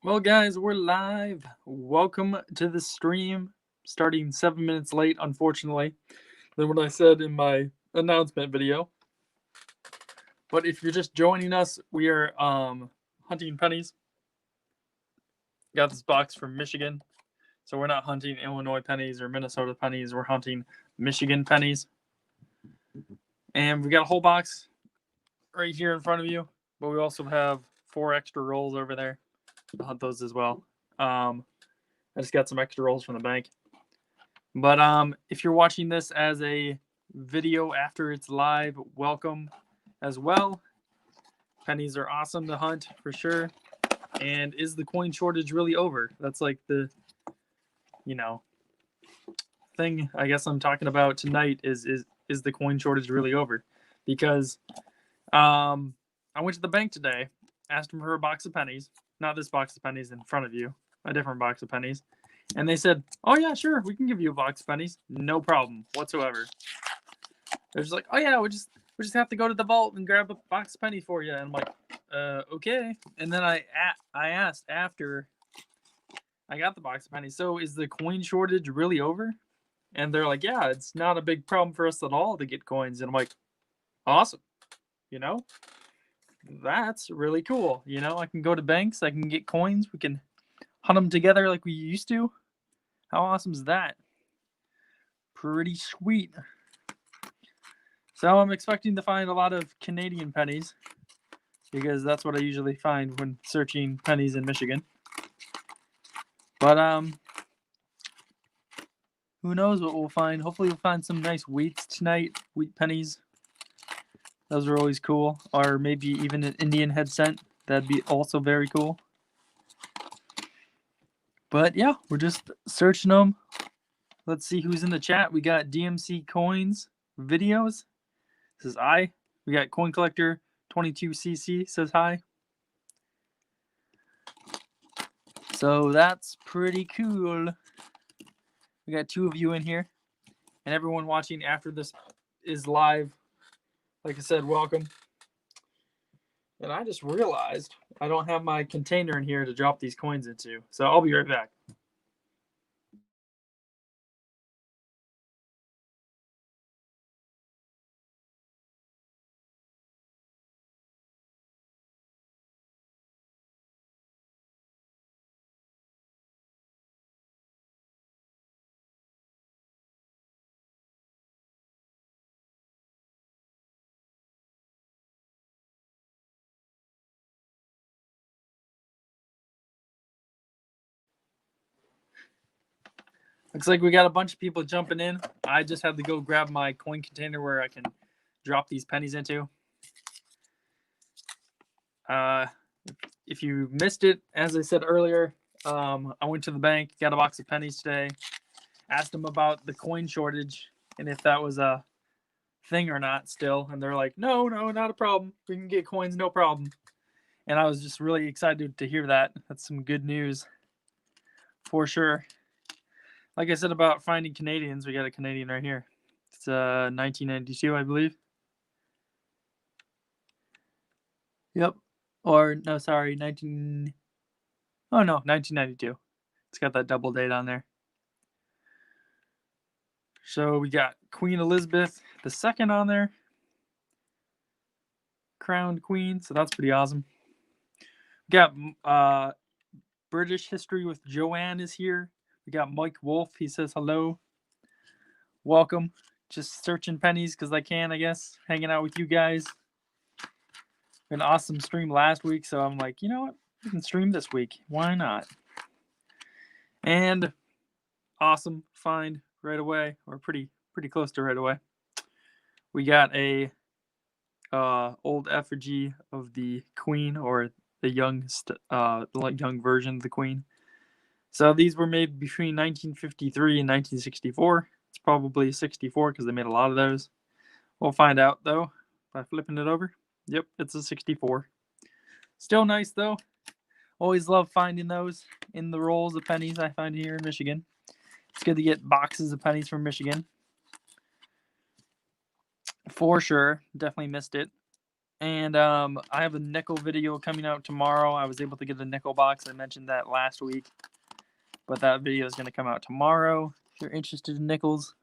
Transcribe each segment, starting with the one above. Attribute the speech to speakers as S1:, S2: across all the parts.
S1: Well, guys, we're live. Welcome to the stream. Starting 7 minutes late, unfortunately, than what I said in my announcement video. But if you're just joining us, we are hunting pennies. Got this box from Michigan, so we're not hunting Illinois pennies or Minnesota pennies. We're hunting Michigan pennies, and we got a whole box right here in front of you. But we also have 4 extra rolls over there. I'll hunt those as well. I just got some extra rolls from the bank. But if you're watching this as a video after it's live, welcome as well. Pennies are awesome to hunt for sure. And is the coin shortage really over? That's like the, thing I guess I'm talking about tonight is the coin shortage really over? Because I went to the bank today, asked them for a box of pennies, not this box of pennies in front of you, a different box of pennies. And they said, "Oh yeah, sure, we can give you a box of pennies, no problem whatsoever." They're just like, "Oh yeah, we just have to go to the vault and grab a box of pennies for you." And I'm like, okay. And then I asked after I got the box of pennies, "So is the coin shortage really over?" And they're like, "Yeah, it's not a big problem for us at all to get coins." And I'm like, "Awesome, you know, that's really cool. I can go to banks, I can get coins, we can hunt them together like we used to. How awesome is that? Pretty sweet." So I'm expecting to find a lot of Canadian pennies, because that's what I usually find when searching pennies in Michigan. But who knows what we'll find? Hopefully we'll find some nice wheats tonight, wheat pennies. Those are always cool. Or maybe even an Indian head cent. That'd be also very cool. But yeah, we're just searching them. Let's see who's in the chat. We got DMC Coins Videos. Says I. We got Coin Collector 22cc says hi. So that's pretty cool. We got 2 of you in here. And everyone watching after this is live. Like I said, welcome. And I just realized I don't have my container in here to drop these coins into. So I'll be right back. Looks like we got a bunch of people jumping in. I just had to go grab my coin container where I can drop these pennies into. If you missed it, as I said earlier, I went to the bank, got a box of pennies today, asked them about the coin shortage and if that was a thing or not still. And they're like, no, not a problem. We can get coins, no problem. And I was just really excited to hear that. That's some good news for sure. Like I said about finding Canadians, we got a Canadian right here. It's 1992, I believe. Yep. Or no, sorry, 1992. It's got that double date on there. So we got Queen Elizabeth II on there, crowned queen. So that's pretty awesome. We got British history with Joanne is here. We got Mike Wolf. He says hello. Welcome. Just searching pennies because I can, I guess. Hanging out with you guys. An awesome stream last week, so I'm like, you know what? We can stream this week. Why not? And awesome find right away, or pretty close to right away. We got a old effigy of the queen, or the young version of the queen. So these were made between 1953 and 1964. It's probably 64 because they made a lot of those. We'll find out though by flipping it over. Yep, it's a 64. Still nice though. Always love finding those in the rolls of pennies I find here in Michigan. It's good to get boxes of pennies from Michigan. For sure. Definitely missed it. And I have a nickel video coming out tomorrow. I was able to get a nickel box. I mentioned that last week. But that video is going to come out tomorrow. If you're interested in nickels,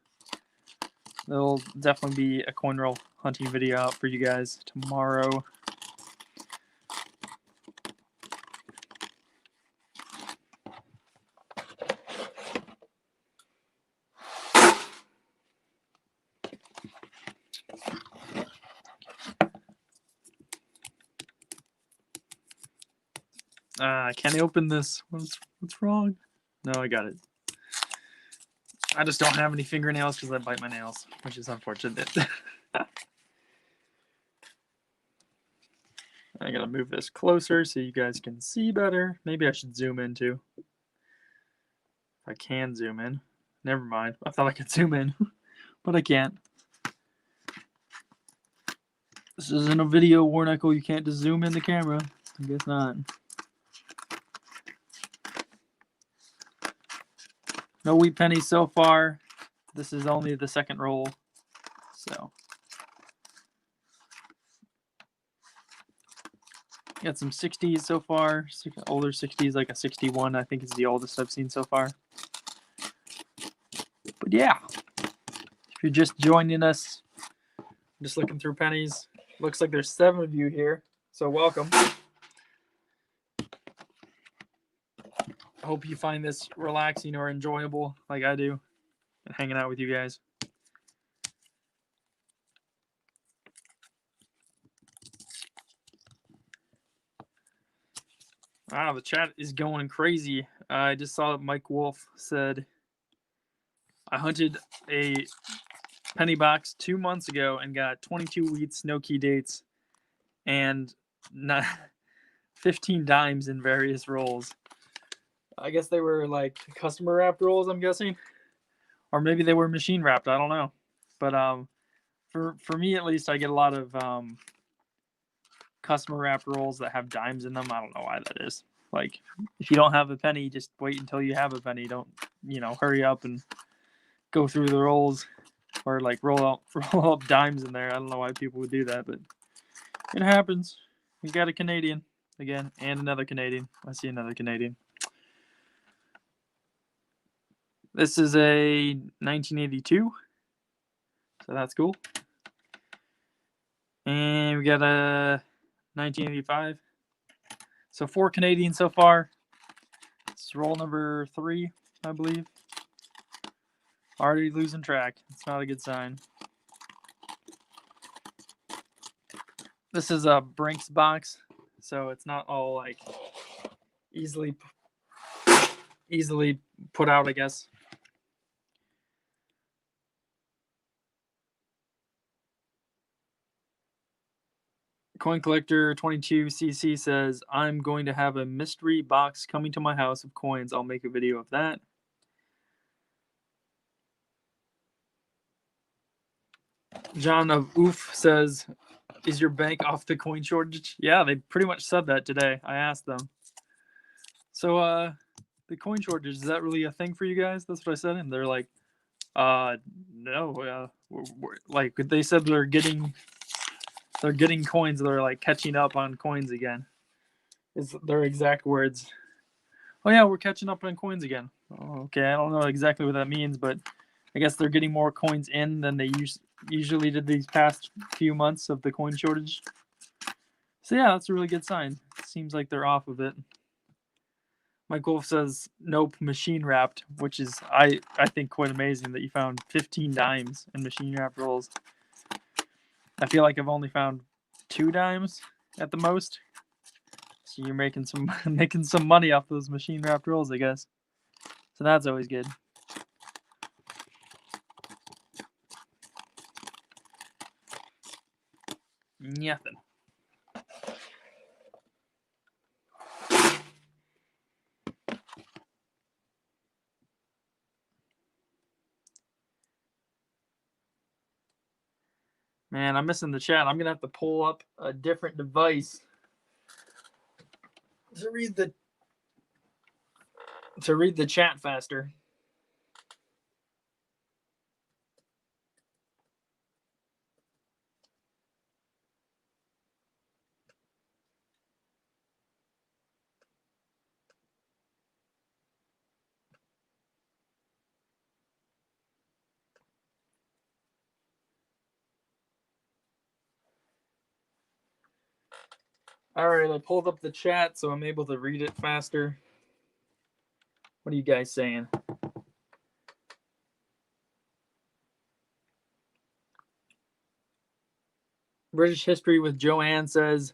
S1: there'll definitely be a coin roll hunting video out for you guys tomorrow. Can I open this? What's wrong? No, I got it. I just don't have any fingernails because I bite my nails, which is unfortunate. I gotta move this closer so you guys can see better. Maybe I should zoom in too. If I can zoom in. Never mind. I thought I could zoom in, but I can't. This isn't a video, Warnickel. You can't just zoom in the camera. I guess not. No wheat pennies so far. This is only the second roll. So. Got some 60s so far. Older 60s, like a 61, I think is the oldest I've seen so far. But yeah. If you're just joining us, I'm just looking through pennies. Looks like there's 7 of you here. So welcome. I hope you find this relaxing or enjoyable like I do, and hanging out with you guys. Wow, the chat is going crazy. I just saw that Mike Wolf said, I hunted a penny box 2 months ago and got 22 wheats, no key dates, and 15 dimes in various rolls. I guess they were like customer wrapped rolls, I'm guessing. Or maybe they were machine wrapped, I don't know. But for me at least, I get a lot of customer wrapped rolls that have dimes in them. I don't know why that is. Like, if you don't have a penny, just wait until you have a penny. Don't, hurry up and go through the rolls or like roll up dimes in there. I don't know why people would do that, but it happens. We got a Canadian again, and another Canadian. I see another Canadian. This is a 1982, so that's cool. And we got a 1985. So 4 Canadian so far. This is roll number 3, I believe. Already losing track. It's not a good sign. This is a Brinks box, so it's not all like easily put out, I guess. Coin Collector 22cc says, I'm going to have a mystery box coming to my house of coins. I'll make a video of that. John of Oof says, is your bank off the coin shortage? Yeah, they pretty much said that today. I asked them. So, the coin shortage, is that really a thing for you guys? That's what I said. And they're like, no. Like, they said they're getting coins. They're like catching up on coins again. Is their exact words. Oh yeah, we're catching up on coins again. Oh, okay, I don't know exactly what that means, but I guess they're getting more coins in than they usually did these past few months of the coin shortage. So yeah, that's a really good sign. It seems like they're off of it. Mike Wolf says, nope, machine wrapped, which is, I think, quite amazing that you found 15 dimes in machine wrapped rolls. I feel like I've only found 2 dimes at the most. So you're making some money off those machine wrapped rolls, I guess. So that's always good. Nothing. Man, I'm missing the chat. I'm gonna have to pull up a different device to read the chat faster. All right, I pulled up the chat so I'm able to read it faster. What are you guys saying? British History with Joanne says,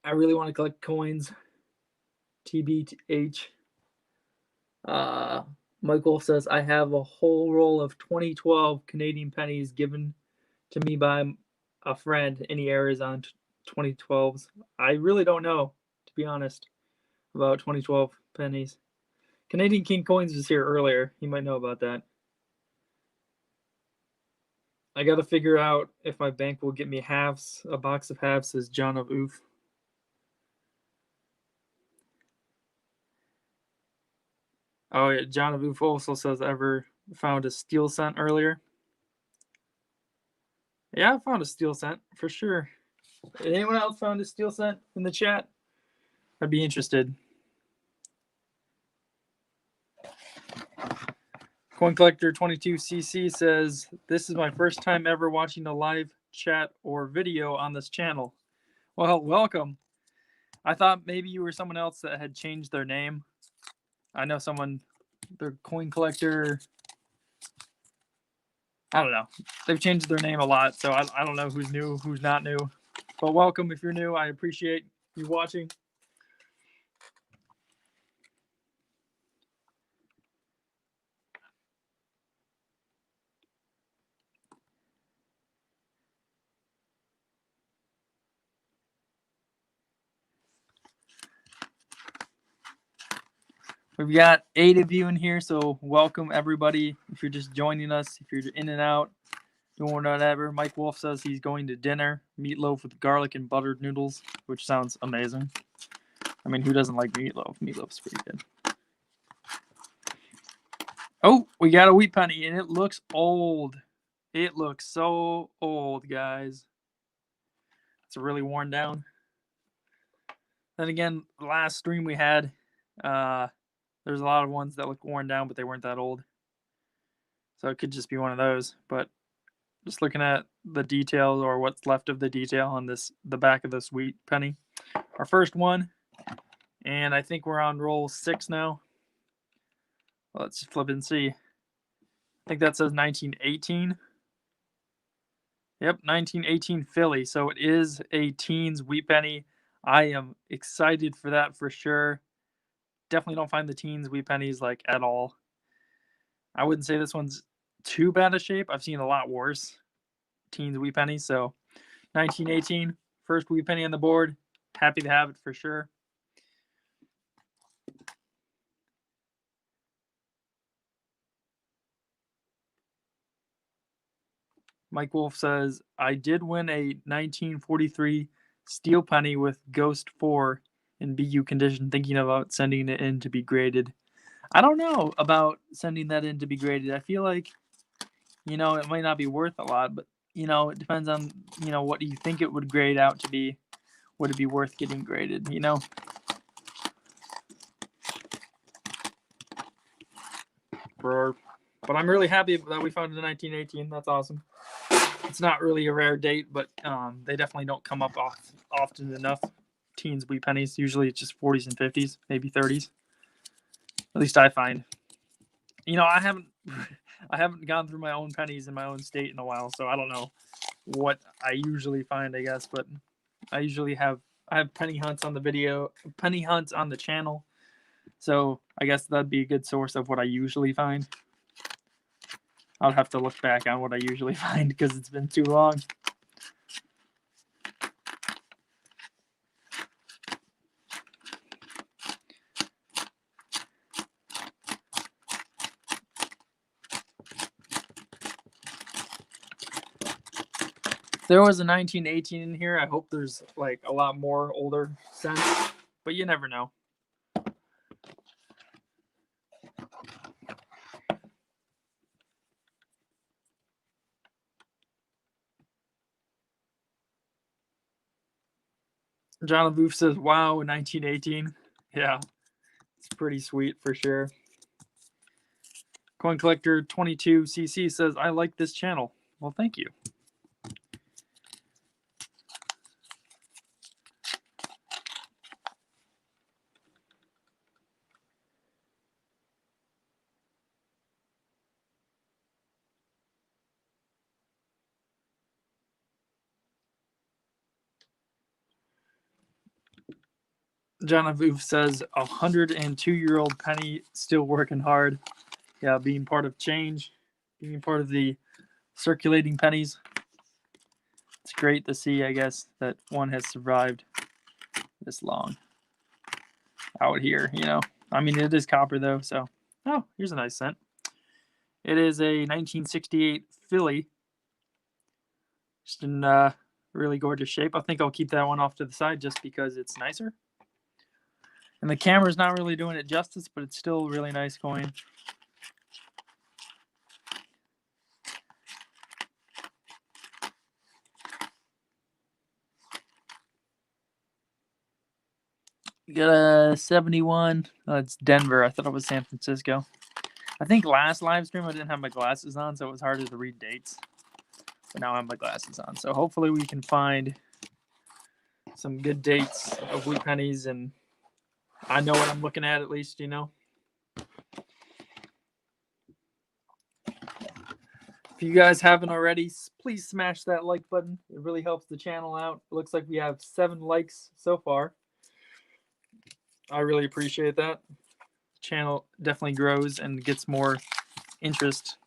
S1: I really want to collect coins. TBH. Michael says, I have a whole roll of 2012 Canadian pennies given to me by a friend. Any errors on 2012s? I really don't know, to be honest, about 2012 pennies. Canadian King Coins was here earlier. You might know about that. I got to figure out if my bank will get me halves. A box of halves, says John of Oof. Oh, yeah. John of Oof also says, ever found a steel cent earlier? Yeah, I found a steel cent for sure. Anyone else found a steel cent in the chat? I'd be interested. Coin Collector 22cc says, this is my first time ever watching a live chat or video on this channel. Well, welcome. I thought maybe you were someone else that had changed their name. I know someone, their Coin Collector, I don't know. They've changed their name a lot, so I don't know who's new, who's not new. But welcome if you're new. I appreciate you watching. We've got 8 of you in here, so welcome everybody. If you're just joining us, if you're in and out, doing whatever. Mike Wolf says he's going to dinner. Meatloaf with garlic and buttered noodles, which sounds amazing. I mean, who doesn't like meatloaf? Meatloaf's pretty good. Oh, we got a wheat penny, and it looks old. It looks so old, guys. It's really worn down. Then again, the last stream we had, there's a lot of ones that look worn down, but they weren't that old. So it could just be one of those. But just looking at the details, or what's left of the detail on the back of this wheat penny. Our first one, and I think we're on roll 6 now. Let's flip and see. I think that says 1918. Yep, 1918 Philly. So it is a teens wheat penny. I am excited for that for sure. Definitely don't find the teens wheat pennies like at all. I wouldn't say this one's too bad a shape. I've seen a lot worse teens wheat pennies. So 1918, first wheat penny on the board. Happy to have it for sure. Mike Wolf says, I did win a 1943 steel penny with Ghost 4 in BU condition, thinking about sending it in to be graded. I don't know about sending that in to be graded. I feel like, it might not be worth a lot, but, it depends on, what you think it would grade out to be. Would it be worth getting graded, But I'm really happy that we found it in 1918. That's awesome. It's not really a rare date, but they definitely don't come up often enough. Teens wheat pennies, usually it's just 40s and 50s, maybe 30s. At least I find. I haven't gone through my own pennies in my own state in a while, so I don't know what I usually find, I guess, but I have penny hunts on the channel. So I guess that'd be a good source of what I usually find. I'll have to look back on what I usually find because it's been too long. There was a 1918 in here. I hope there's like a lot more older cents, but you never know. John Booth says, wow, 1918. Yeah, it's pretty sweet for sure. Coin Collector 22cc says, I like this channel. Well, thank you. Genevieve says 102-year-old penny still working hard. Yeah, being part of change, being part of the circulating pennies. It's great to see, I guess, that one has survived this long out here, you know. I mean, it is copper, though, so. Oh, here's a nice cent. It is a 1968 Philly. Just in really gorgeous shape. I think I'll keep that one off to the side just because it's nicer. And the camera's not really doing it justice, but it's still a really nice coin. You got a 71. It's Denver. I thought it was San Francisco. I think last live stream I didn't have my glasses on, so it was harder to read dates. But now I have my glasses on. So hopefully we can find some good dates of wheat pennies, and I know what I'm looking at least, you know. If you guys haven't already, please smash that like button. It really helps the channel out. It looks like we have 7 likes so far. I really appreciate that. The channel definitely grows and gets more interest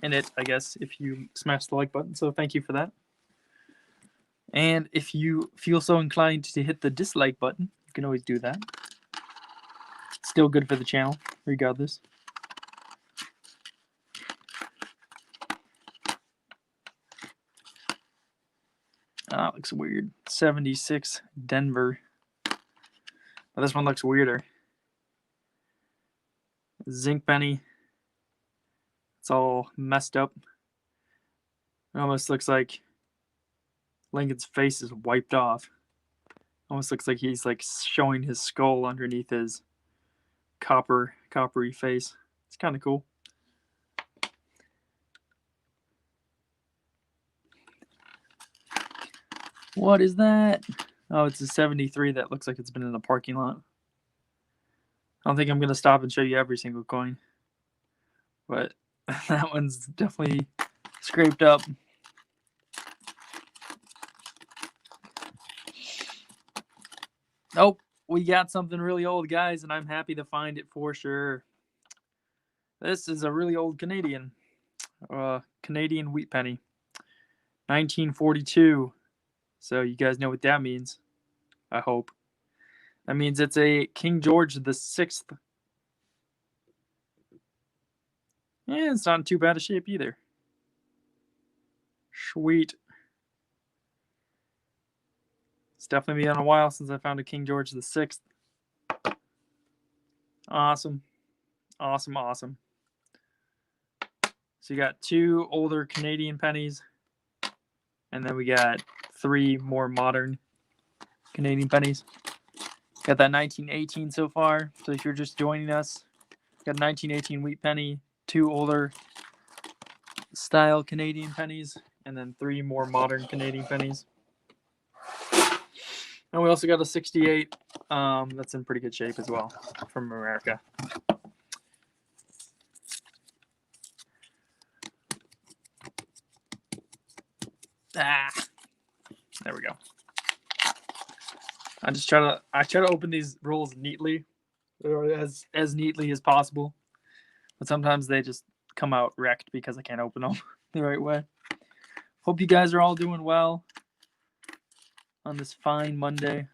S1: in it, I guess, if you smash the like button. So thank you for that. And if you feel so inclined to hit the dislike button, you can always do that. It's still good for the channel, regardless. That looks weird. 76 Denver. But this one looks weirder. Zinc penny. It's all messed up. It almost looks like Lincoln's face is wiped off. Almost looks like he's like showing his skull underneath his coppery face. It's kind of cool. What is that? Oh, it's a 73 that looks like it's been in a parking lot. I don't think I'm going to stop and show you every single coin. But that one's definitely scraped up. Nope, we got something really old, guys, and I'm happy to find it for sure. This is a really old Canadian. Canadian wheat penny. 1942. So you guys know what that means, I hope. That means it's a King George VI. Yeah, it's not in too bad a shape either. Sweet. It's definitely been a while since I found a King George VI. Awesome. Awesome, awesome. So you got 2 older Canadian pennies, and then we got 3 more modern Canadian pennies. Got that 1918 so far. So if you're just joining us, got 1918 wheat penny, 2 older style Canadian pennies, and then 3 more modern Canadian pennies. And we also got a 68 that's in pretty good shape as well from America. There we go. I try to open these rolls neatly, or as neatly as possible. But sometimes they just come out wrecked because I can't open them the right way. Hope you guys are all doing well on this fine Monday.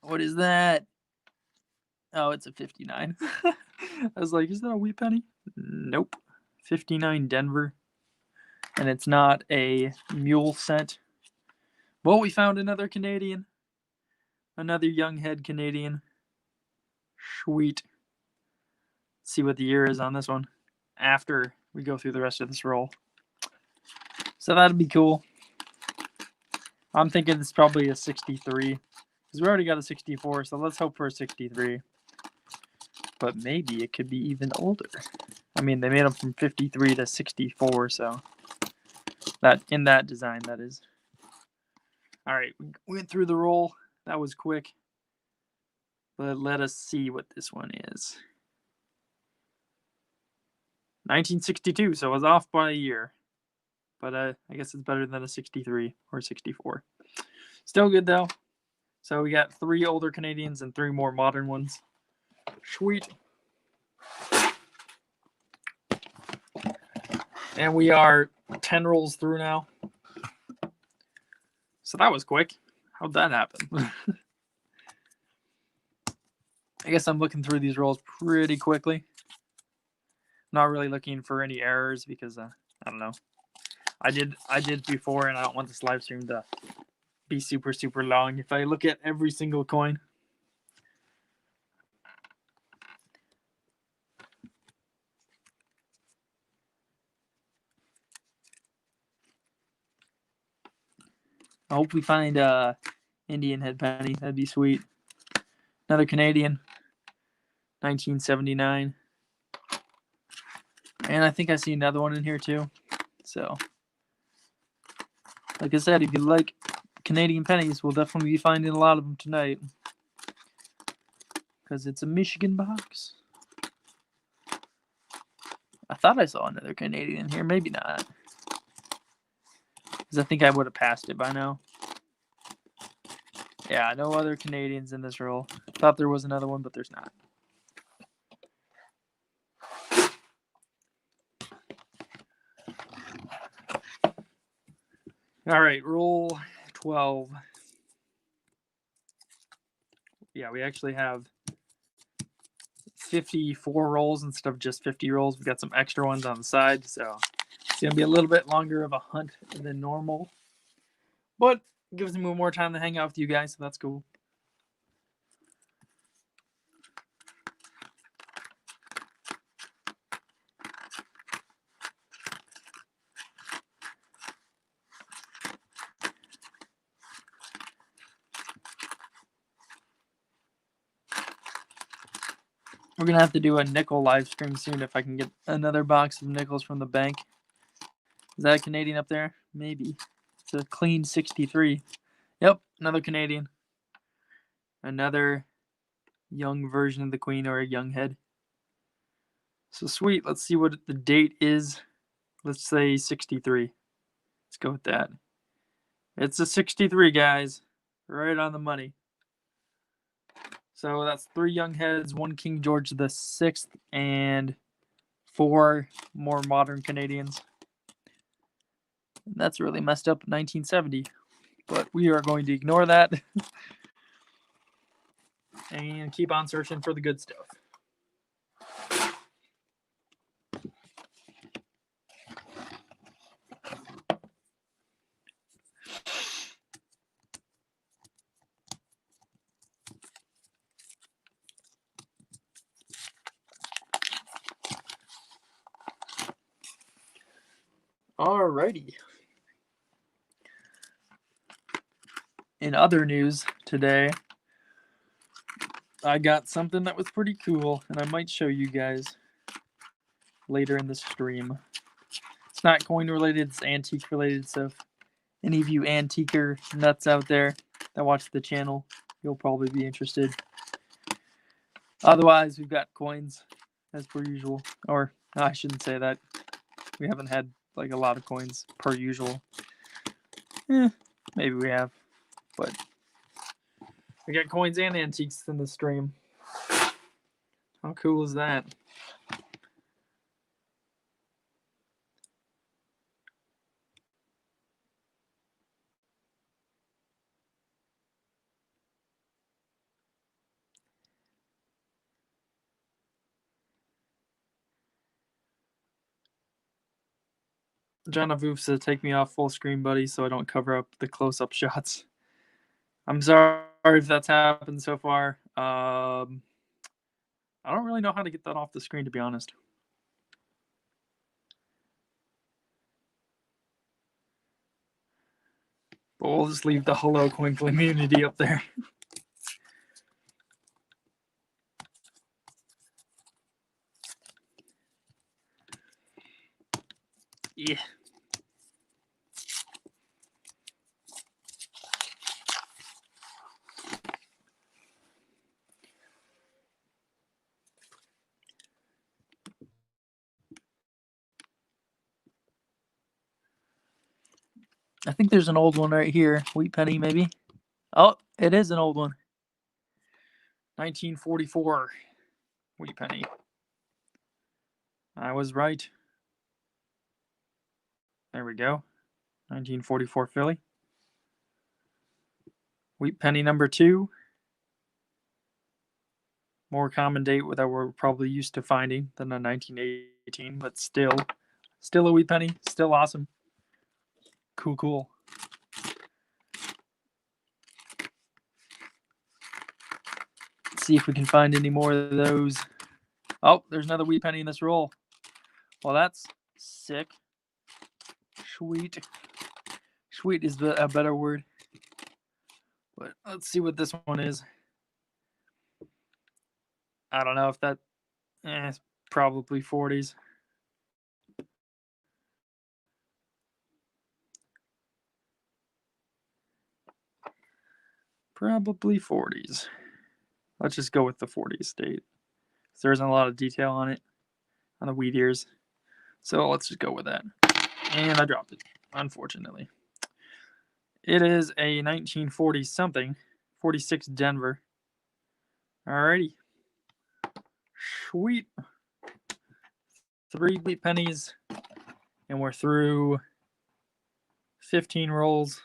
S1: What is that? Oh, it's a 59. I was like, is that a wheat penny? Nope. 59 Denver. And it's not a mule cent. Well, we found another Canadian. Another young head Canadian. Sweet. Let's see what the year is on this one after we go through the rest of this roll. So that'd be cool. I'm thinking it's probably a 63. Because we already got a 64, so let's hope for a 63. But maybe it could be even older. I mean, they made them from 53 to 64, so that in that design, that is. All right, we went through the roll. That was quick. But let us see what this one is. 1962, so I was off by a year. But I guess it's better than a 63 or 64. Still good though. So we got 3 older Canadians and 3 more modern ones. Sweet. And we are 10 rolls through now. So that was quick. How'd that happen? I guess I'm looking through these rolls pretty quickly. Not really looking for any errors because I don't know. I did before, and I don't want this live stream to be super long if I look at every single coin. I hope we find Indian head penny. That'd be sweet. Another Canadian, 1979. And I think I see another one in here too. So, like I said, if you like Canadian pennies, we'll definitely be finding a lot of them tonight. Because it's a Michigan box. I thought I saw another Canadian here. Maybe not. Because I think I would have passed it by now. Yeah, no other Canadians in this roll. Thought there was another one, but there's not. All right, roll 12. Yeah, we actually have 54 rolls instead of just 50 rolls. We've got some extra ones on the side, so it's going to be a little bit longer of a hunt than normal. But it gives me more time to hang out with you guys, so that's cool. We're going to have to do a nickel live stream soon if I can get another box of nickels from the bank. Is that a Canadian up there? Maybe. It's a clean 63. Yep, another Canadian. Another young version of the Queen or a young head. So sweet. Let's see what the date is. Let's say 63. Let's go with that. It's a 63, guys. Right on the money. So that's 3 young heads, 1 King George VI, and 4 more modern Canadians. And that's really messed up 1970. But we are going to ignore that and keep on searching for the good stuff. Alrighty. In other news today, I got something that was pretty cool, and I might show you guys later in the stream. It's not coin related, it's antique related, so if any of you antiquer nuts out there that watch the channel, you'll probably be interested. Otherwise, we've got coins as per usual. Or, no, I shouldn't say that. We haven't had like a lot of coins per usual. Maybe we have, but we got coins and antiques in the stream. How cool is that? Genevieve says take me off full screen, buddy, so I don't cover up the close-up shots. I'm sorry if that's happened so far. I don't really know how to get that off the screen, to be honest. But we'll just leave the hello coin community up there. Yeah. I think there's an old one right here. Wheat penny, maybe. Oh, it is an old one. 1944 wheat penny. I was right. There we go. 1944 Philly. Wheat penny number 2. More common date that we're probably used to finding than a 1918, but still a wheat penny. Still awesome. Cool. Let's see if we can find any more of those. Oh, there's another wheat penny in this roll. Well, that's sick. Sweet. Sweet is a better word. But let's see what this one is. I don't know if that... it's probably 40s. Probably 40s. Let's just go with the 40s date. There isn't a lot of detail on it, on the wheat ears. So let's just go with that. And I dropped it, unfortunately. It is a 1940 something, 46 Denver. Alrighty. Sweet. 3 wheat pennies, and we're through 15 rolls.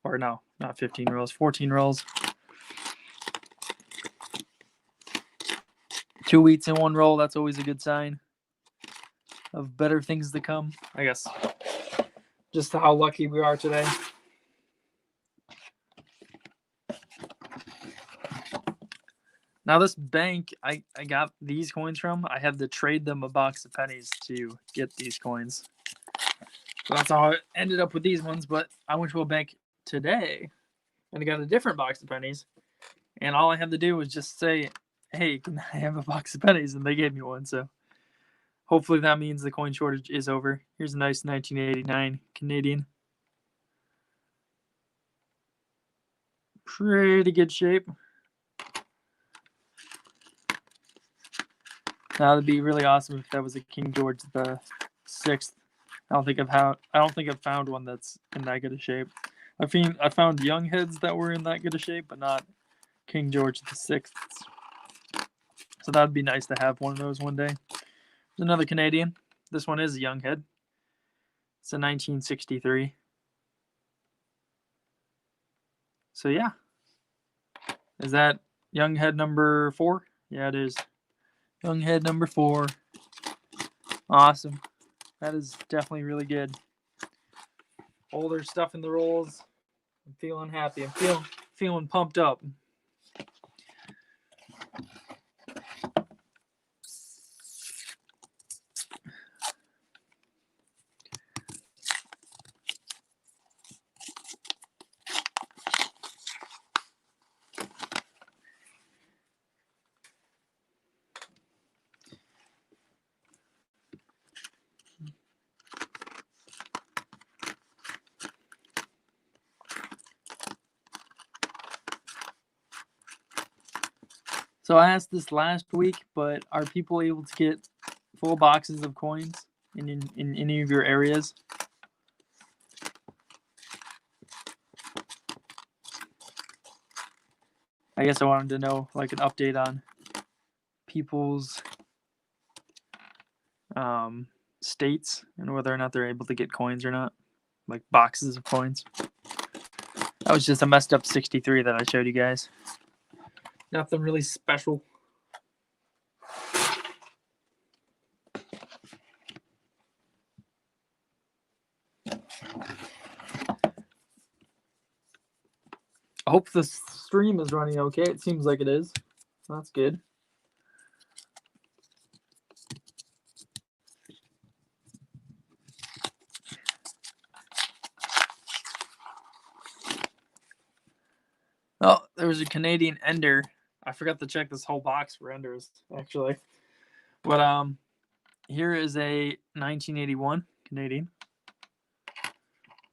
S1: Or no, not 15 rolls, 14 rolls. 2 wheats in 1 roll, that's always a good sign of better things to come, I guess. Just how lucky we are today. Now this bank I got these coins from, I had to trade them a box of pennies to get these coins. So that's how I ended up with these ones, but I went to a bank today and I got a different box of pennies. And all I had to do was just say, hey, can I have a box of pennies? And they gave me one, so hopefully that means the coin shortage is over. Here's a nice 1989 Canadian. Pretty good shape. Now that'd be really awesome if that was a King George the Sixth. I don't think I've found one that's in that good a shape. I found young heads that were in that good a shape, but not King George the Sixth. So that'd be nice to have one of those one day. There's another Canadian. This one is a young head. It's a 1963. So yeah. Is that young head number 4? Yeah, it is. Young head number 4. Awesome. That is definitely really good. Older stuff in the rolls. I'm feeling happy. I'm feeling pumped up. So I asked this last week, but are people able to get full boxes of coins in any of your areas? I guess I wanted to know like an update on people's states and whether or not they're able to get coins or not, like boxes of coins. That was just a messed up 63 that I showed you guys. Nothing really special. I hope the stream is running okay. It seems like it is. That's good. Oh, there was a Canadian Ender. I forgot to check this whole box for Enders, actually. But here is a 1981 Canadian.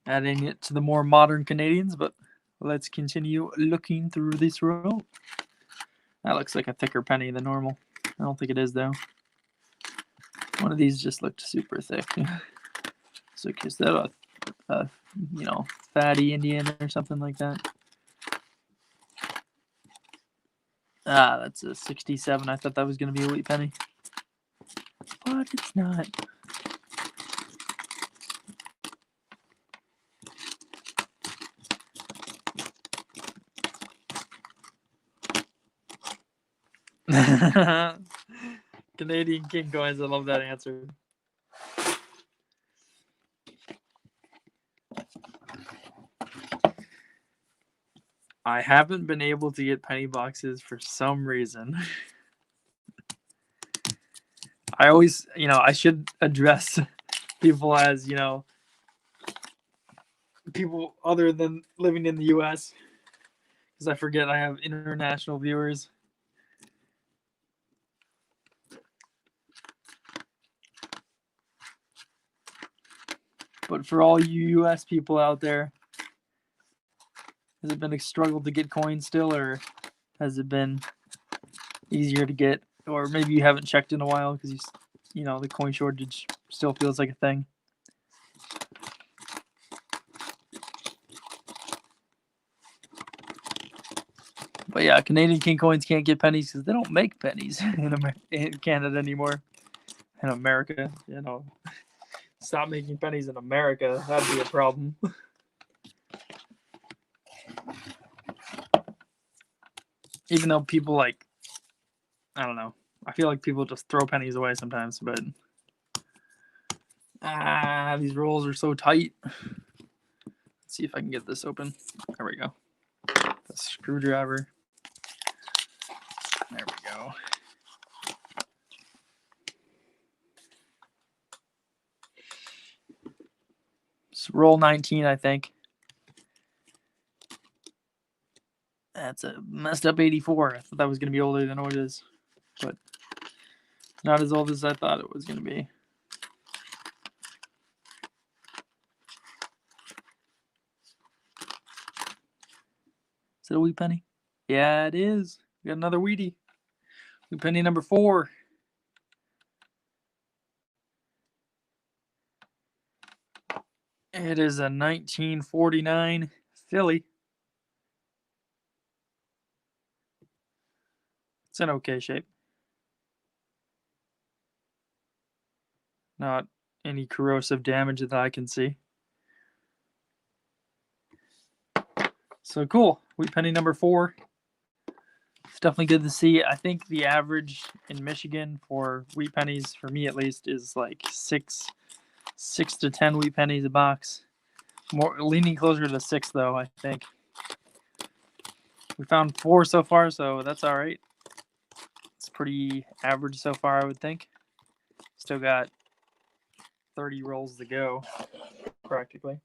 S1: Adding it to the more modern Canadians, but let's continue looking through this row. That looks like a thicker penny than normal. I don't think it is, though. One of these just looked super thick. So is that a fatty Indian or something like that? Ah, that's a 67. I thought that was going to be a wheat penny. But it's not. Canadian King coins. I love that answer. I haven't been able to get penny boxes for some reason. I always, I should address people as, people other than living in the US, because I forget I have international viewers. But for all you US people out there, has it been a struggle to get coins still, or has it been easier to get? Or maybe you haven't checked in a while because the coin shortage still feels like a thing. But yeah, Canadian King coins can't get pennies because they don't make pennies in Canada anymore. In America, stop making pennies in America. That'd be a problem. Even though people I don't know. I feel like people just throw pennies away sometimes, but these rolls are so tight. Let's see if I can get this open. There we go. The screwdriver. There we go. It's roll 19, I think. That's a messed up 84. I thought that was going to be older than what it is, but not as old as I thought it was going to be. Is it a wheat penny? Yeah, it is. We got another wheatie. Wheat penny number 4. It is a 1949 Philly. It's in okay shape. Not any corrosive damage that I can see. So cool. Wheat penny number 4. It's definitely good to see. I think the average in Michigan for wheat pennies, for me at least, is like 6 to 10 wheat pennies a box. More leaning closer to 6 though, I think. We found 4 so far, so that's all right. It's pretty average so far, I would think. Still got 30 rolls to go, practically.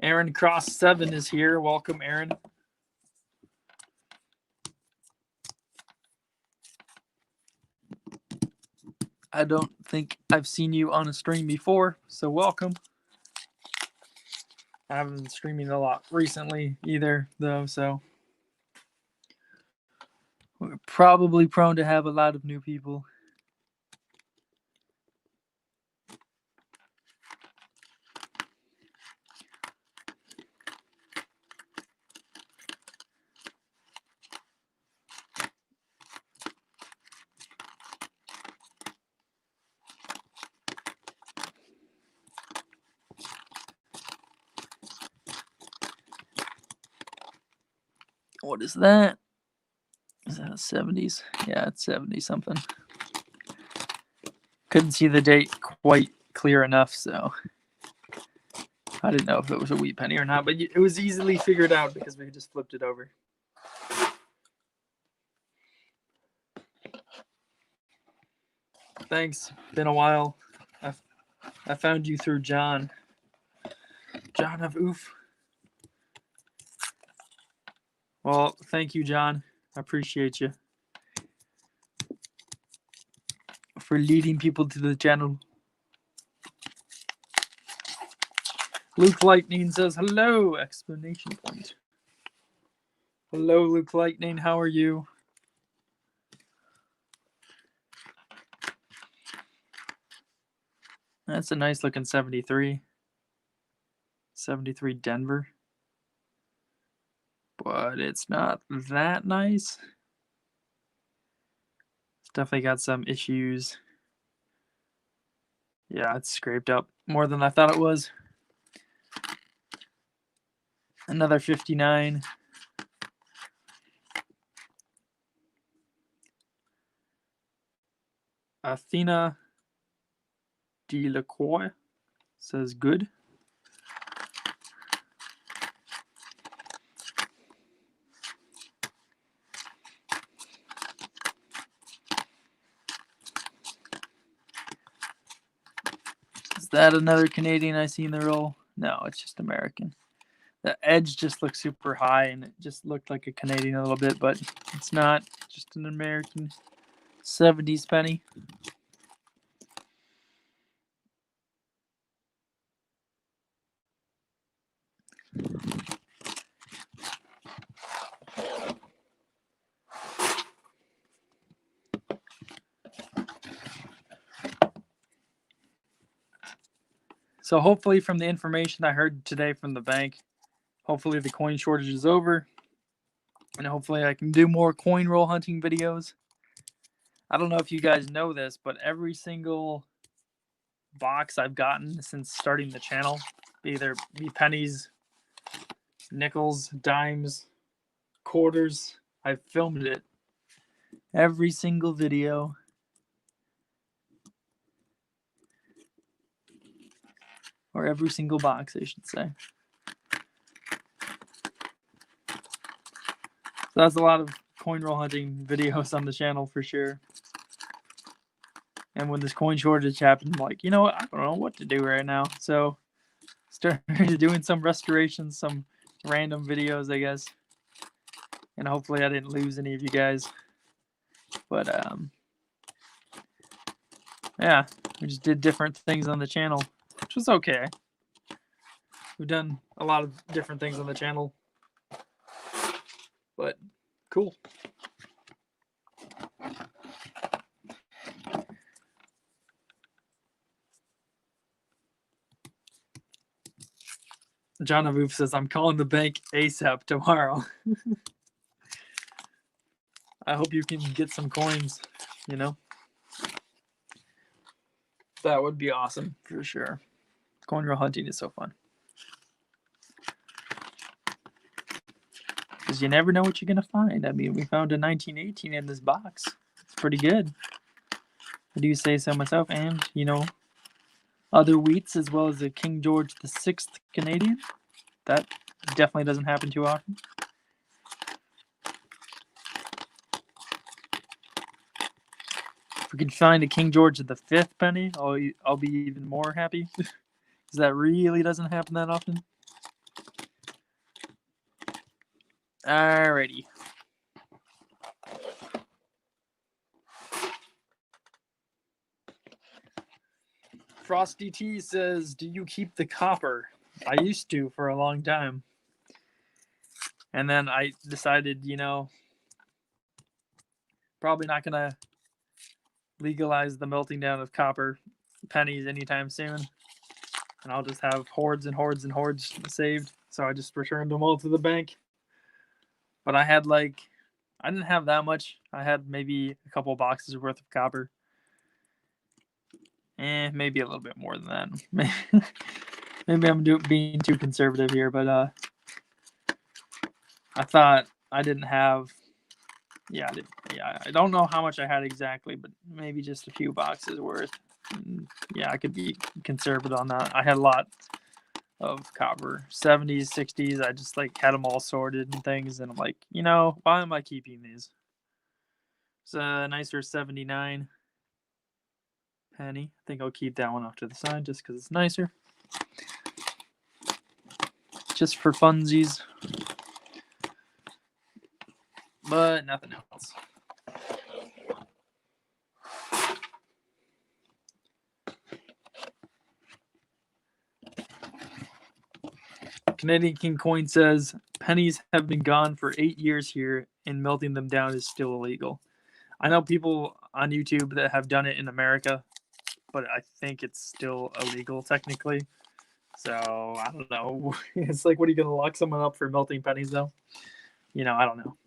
S1: Aaron Cross 7 is here. Welcome, Aaron. I don't think I've seen you on a stream before, so welcome. I haven't been streaming a lot recently either, though, so we're probably prone to have a lot of new people. What is that? Is that a 70s? Yeah, it's 70 something. Couldn't see the date quite clear enough, so I didn't know if it was a wheat penny or not, but it was easily figured out because we just flipped it over. Thanks. Been a while. I found you through John. John of Oof. Well, thank you, John. I appreciate you for leading people to the channel. Luke Lightning says hello! Explanation point. Hello, Luke Lightning. How are you? That's a nice looking 73. 73 Denver. but it's not that nice. It's definitely got some issues. Yeah, it's scraped up more than I thought it was. Another 59. Athena Delacroix says good. Is that another Canadian I see in the roll? No, it's just American. The edge just looks super high, and it just looked like a Canadian a little bit, but it's not. Just an American 70s penny. So hopefully from the information I heard today from the bank, hopefully the coin shortage is over. And hopefully I can do more coin roll hunting videos. I don't know if you guys know this, but every single box I've gotten since starting the channel, either be pennies, nickels, dimes, quarters, I've filmed it. Every single video. Or every single box, I should say. So that's a lot of coin roll hunting videos on the channel for sure. And when this coin shortage happened, I'm like, you know what? I don't know what to do right now. So started doing some restorations, some random videos, I guess. And hopefully I didn't lose any of you guys. But yeah, we just did different things on the channel, which was okay. We've done a lot of different things on the channel. But cool. John Avoof says, I'm calling the bank ASAP tomorrow. I hope you can get some coins, you know? That would be awesome for sure. Coin roll hunting is so fun. Because you never know what you're going to find. I mean, we found a 1918 in this box. It's pretty good. I do say so myself. And, you know, other wheats as well as a King George VI Canadian. That definitely doesn't happen too often. If we can find a King George V penny, I'll be even more happy. Because that really doesn't happen that often. Alrighty. Frosty T says, do you keep the copper? I used to for a long time. And then I decided, you know, probably not going to legalize the melting down of copper pennies anytime soon. And I'll just have hordes and hordes and hordes saved. So I just returned them all to the bank. But I had I didn't have that much. I had maybe a couple boxes worth of copper. Maybe a little bit more than that. Maybe I'm being too conservative here, but I thought I didn't have. Yeah, I don't know how much I had exactly, but maybe just a few boxes worth. And yeah, I could be conservative on that. I had a lot of copper, 70s, 60s. I just had them all sorted and things, and I'm like, you know, why am I keeping these? It's a nicer 79 penny. I think I'll keep that one off to the side just because it's nicer. Just for funsies. But nothing else. Canadian King Coin says, pennies have been gone for 8 years here, and melting them down is still illegal. I know people on YouTube that have done it in America, but I think it's still illegal technically. So, I don't know. It's like, what are you going to lock someone up for melting pennies, though? I don't know.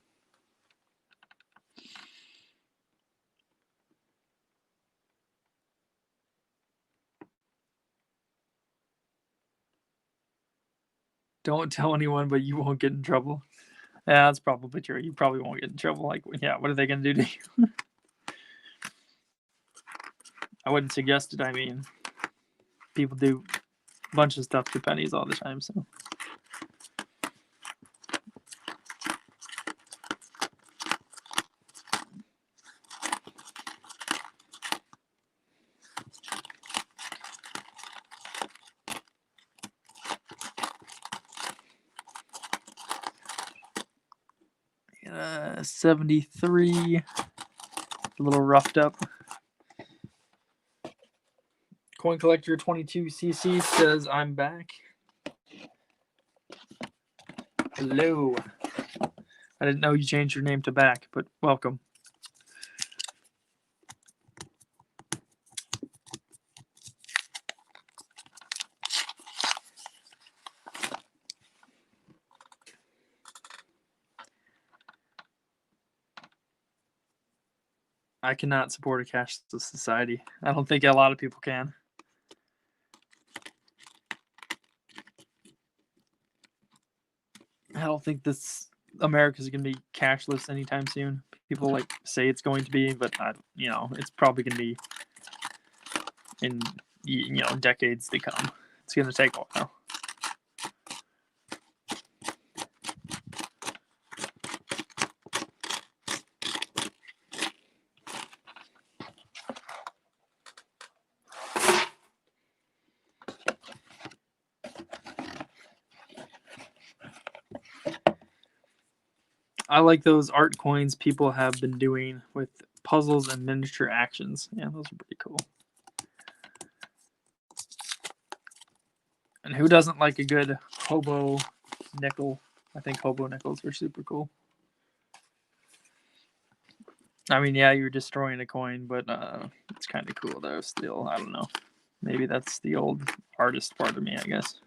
S1: Don't tell anyone, but you won't get in trouble. Yeah, that's probably true. You probably won't get in trouble. Like, yeah, what are they going to do to you? I wouldn't suggest it. I mean, people do a bunch of stuff to pennies all the time, so. Uh, 73. A little roughed up. Coin Collector 22cc says, I'm back. Hello. I didn't know you changed your name to back, but welcome. I cannot support a cashless society. I don't think a lot of people can. I don't think this America's going to be cashless anytime soon. People like say it's going to be, but it's probably going to be in decades to come. It's going to take a while. I like those art coins people have been doing with puzzles and miniature actions. Yeah, those are pretty cool. And who doesn't like a good hobo nickel? I think hobo nickels are super cool. I mean, yeah, you're destroying a coin, but it's kind of cool though. Still, I don't know. Maybe that's the old artist part of me, I guess.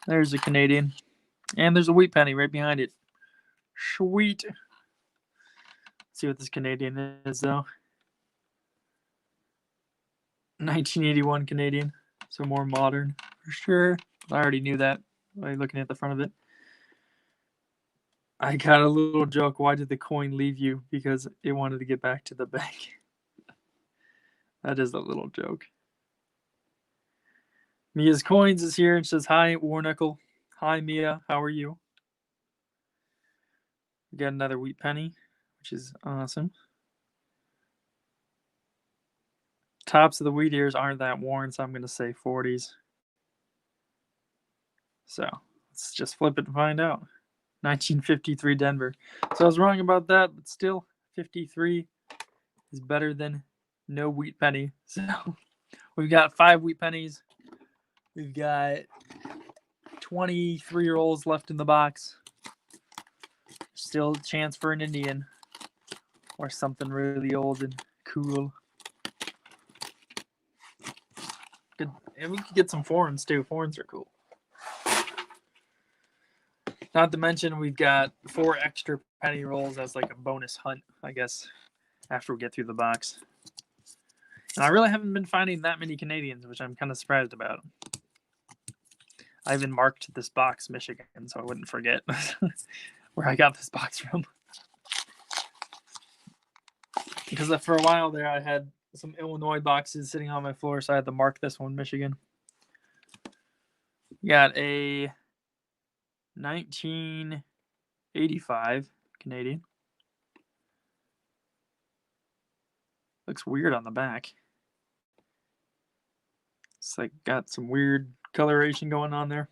S1: There's a Canadian. And there's a wheat penny right behind it. Sweet. Let's see what this Canadian is, though. 1981 Canadian. So more modern, for sure. I already knew that by looking at the front of it. I got a little joke. Why did the coin leave you? Because it wanted to get back to the bank. That is a little joke. Mia's Coins is here and says, hi, Warnickel. Hi, Mia. How are you? We got another wheat penny, which is awesome. Tops of the wheat ears aren't that worn, so I'm going to say 40s. So let's just flip it and find out. 1953 Denver. So I was wrong about that, but still, 53 is better than no wheat penny. So we've got 5 wheat pennies. We've got 23 rolls left in the box. Still a chance for an Indian or something really old and cool. Good. And we could get some foreigns too. Foreigns are cool. Not to mention we've got 4 extra penny rolls as like a bonus hunt, I guess, after we get through the box. And I really haven't been finding that many Canadians, which I'm kind of surprised about. I even marked this box Michigan so I wouldn't forget where I got this box from. Because for a while there I had some Illinois boxes sitting on my floor, so I had to mark this one Michigan. Got a 1985 Canadian. Looks weird on the back. It's like got some weird coloration going on there.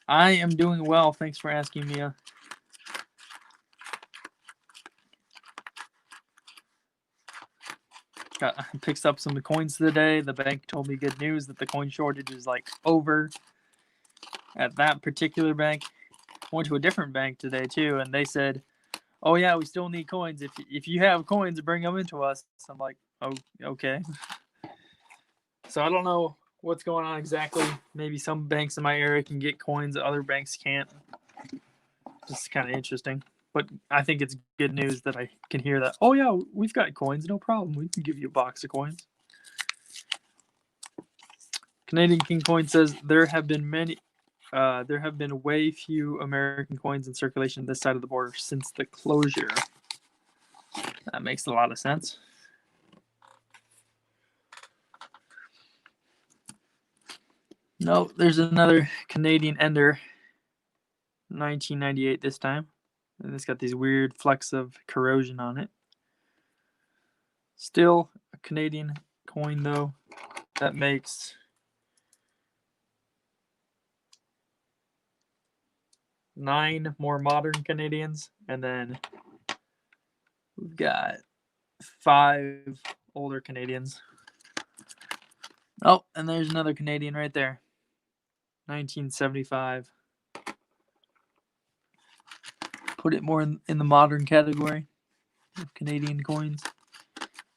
S1: I am doing well. Thanks for asking, Mia. Picked up some coins today. The bank told me good news that the coin shortage is like over. at that particular bank. I went to a different bank today too, and they said, "Oh yeah, we still need coins. If you have coins, bring them into us." I'm like, "Oh, okay." So I don't know what's going on exactly. Maybe some banks in my area can get coins that other banks can't. It's kind of interesting. But I think it's good news that I can hear that. Oh yeah, we've got coins, no problem. We can give you a box of coins. Canadian King Coin says there have been way few American coins in circulation this side of the border since the closure. That makes a lot of sense. No, there's another Canadian Ender, 1998 this time. And it's got these weird flecks of corrosion on it. Still a Canadian coin though. That makes 9 more modern Canadians, and then we've got 5 older Canadians. Oh, and there's another Canadian right there. 1975. Put it more in the modern category of Canadian coins.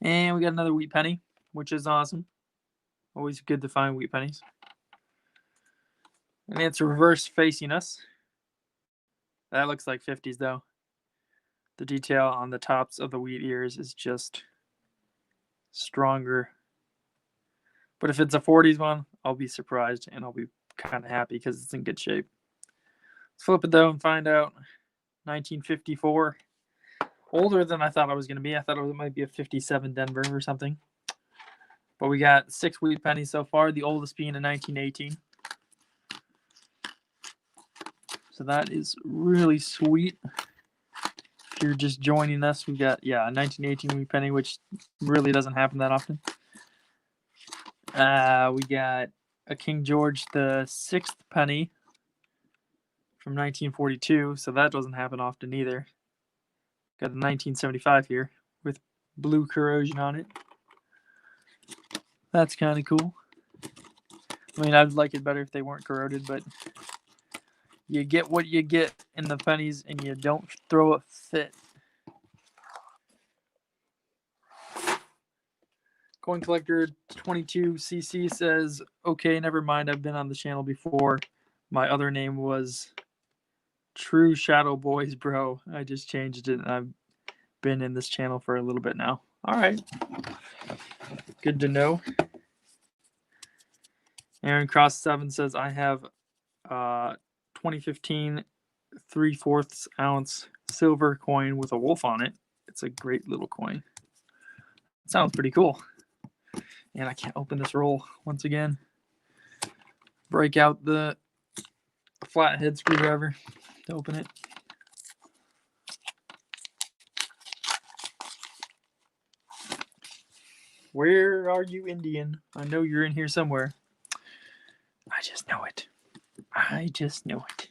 S1: And we got another wheat penny, which is awesome. Always good to find wheat pennies. And it's reverse facing us. That looks like 50s though. The detail on the tops of the wheat ears is just stronger. But if it's a 40s one, I'll be surprised and I'll be kind of happy because it's in good shape. Let's flip it though and find out. 1954. Older than I thought I was going to be. I thought it might be a 57 Denver or something. But we got 6 wheat pennies so far, the oldest being in 1918. So that is really sweet. If you're just joining us, we've got, a 1918 wheat penny, which really doesn't happen that often. We got a King George the 6th penny from 1942, so that doesn't happen often either. Got a 1975 here with blue corrosion on it. That's kind of cool. I mean, I'd like it better if they weren't corroded, but you get what you get in the pennies and you don't throw a fit. Coin Collector 22cc says, okay, never mind. I've been on the channel before. My other name was True Shadow Boys, bro. I just changed it and I've been in this channel for a little bit now. All right. Good to know. Aaron Cross 7 says, I have 2015 3/4 ounce silver coin with a wolf on it. It's a great little coin. It sounds pretty cool. And I can't open this roll once again. Break out the flathead screwdriver to open it. Where are you, Indian? I know you're in here somewhere. I just know it. I just know it.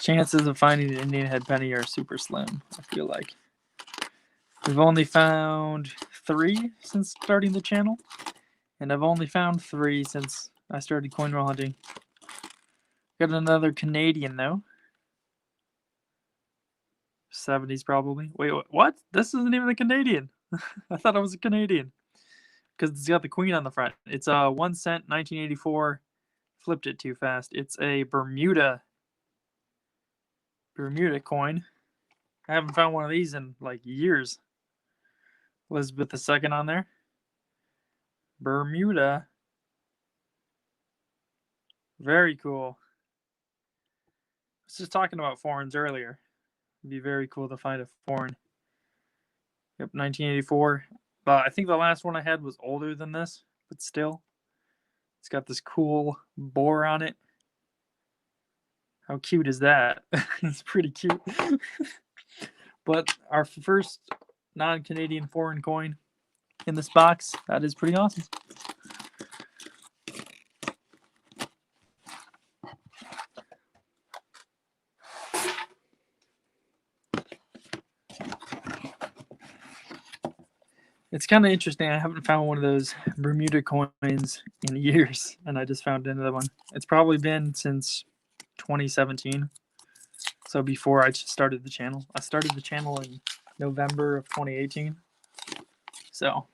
S1: Chances of finding an Indian head penny are super slim, I feel like. We've only found 3 since starting the channel, and I've only found 3 since I started coin roll hunting. Got another Canadian though. 70s probably. Wait, what? This isn't even a Canadian. I thought it was a Canadian because it's got the queen on the front. It's a 1 cent 1984. Flipped it too fast. It's a Bermuda coin. I haven't found one of these in like years. Elizabeth II on there. Bermuda. Very cool. I was just talking about foreigns earlier. It'd be very cool to find a foreign. Yep, 1984. I think the last one I had was older than this, but still. It's got this cool boar on it. How cute is that? It's pretty cute. But our first non-Canadian foreign coin in this box, that is pretty awesome. It's kind of interesting. I haven't found one of those Bermuda coins in years, and I just found another one. It's probably been since 2017. So before I started the channel. I started the channel in November of 2018. So,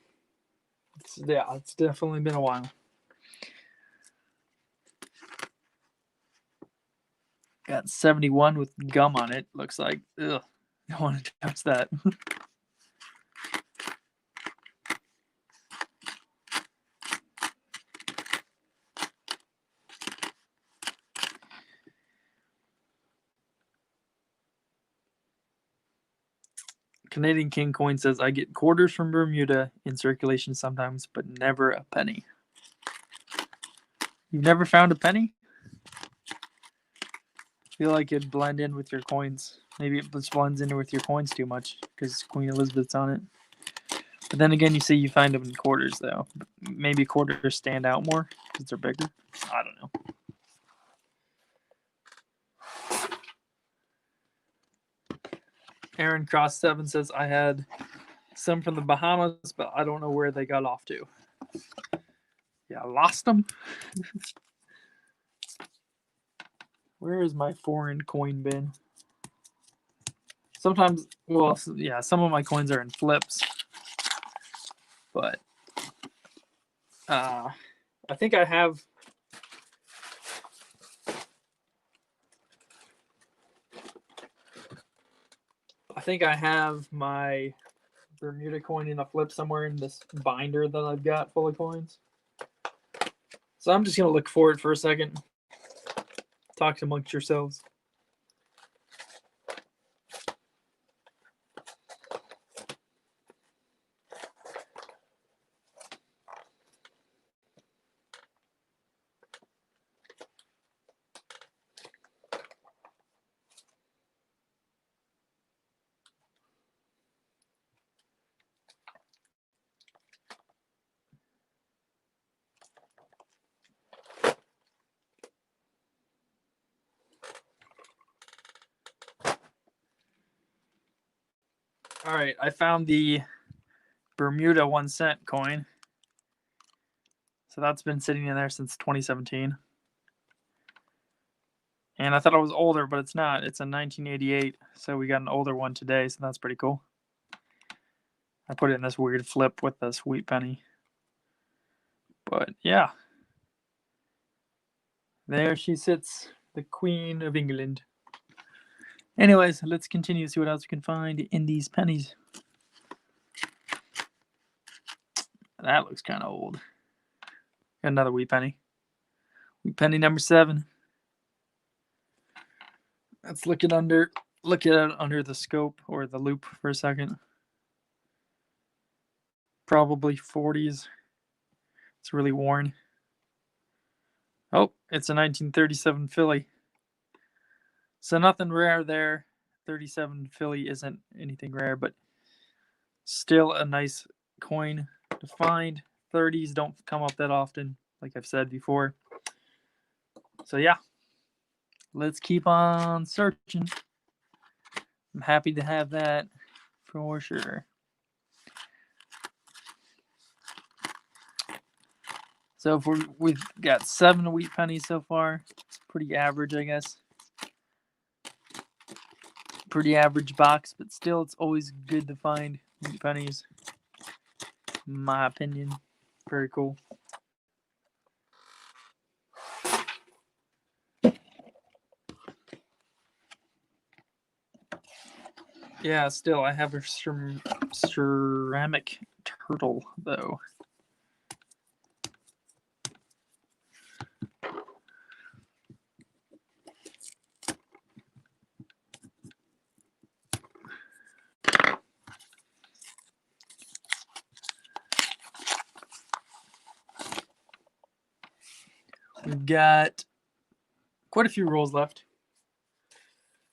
S1: it's definitely been a while. Got 71 with gum on it. Looks like, ugh, I don't want to touch that. Canadian King Coin says, I get quarters from Bermuda in circulation sometimes, but never a penny. You've never found a penny? I feel like it'd blend in with your coins. Maybe it just blends in with your coins too much because Queen Elizabeth's on it. But then again, you say you find them in quarters, though. Maybe quarters stand out more because they're bigger. I don't know. Aaron Cross 7 says, I had some from the Bahamas, but I don't know where they got off to. Yeah, I lost them. Where is my foreign coin bin? Sometimes, well, yeah, some of my coins are in flips. But I think I have... my Bermuda coin in a flip somewhere in this binder that I've got full of coins. So I'm just going to look for it for a second. Talk amongst yourselves. All right, I found the Bermuda 1 cent coin. So that's been sitting in there since 2017. And I thought it was older, but it's not. It's a 1988. So we got an older one today, so that's pretty cool. I put it in this weird flip with a sweet penny. But yeah. There she sits, the Queen of England. Anyways, let's continue to see what else we can find in these pennies. That looks kind of old. Got another wee penny. Wee penny number 7. Let's look at it under the scope or the loop for a second. Probably 40s. It's really worn. Oh, it's a 1937 Philly. So nothing rare there. 37 Philly isn't anything rare, but still a nice coin to find. 30s don't come up that often, like I've said before. So yeah, let's keep on searching. I'm happy to have that for sure. So if we've got 7 wheat pennies so far. It's pretty average, I guess. Pretty average box, but still it's always good to find wheat pennies. In my opinion. Very cool. Yeah, still I have a ceramic turtle though. We've got quite a few rolls left.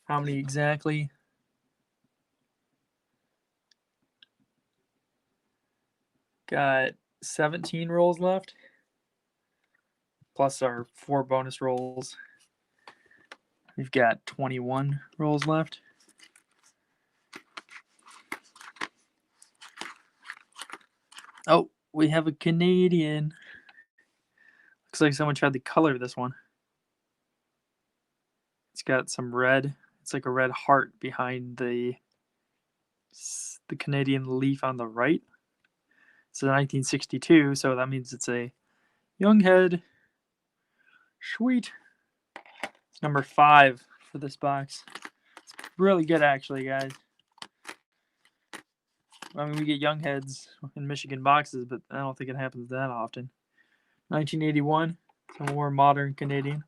S1: How many exactly? Got 17 rolls left. Plus our 4 bonus rolls. We've got 21 rolls left. we have a Canadian. Looks like someone tried to color this one. It's got some red. It's like a red heart behind the Canadian leaf on the right. It's a 1962, so that means it's a young head. Sweet. It's number 5 for this box. It's really good, actually, guys. I mean, we get young heads in Michigan boxes, but I don't think it happens that often. 1981, some more modern Canadian.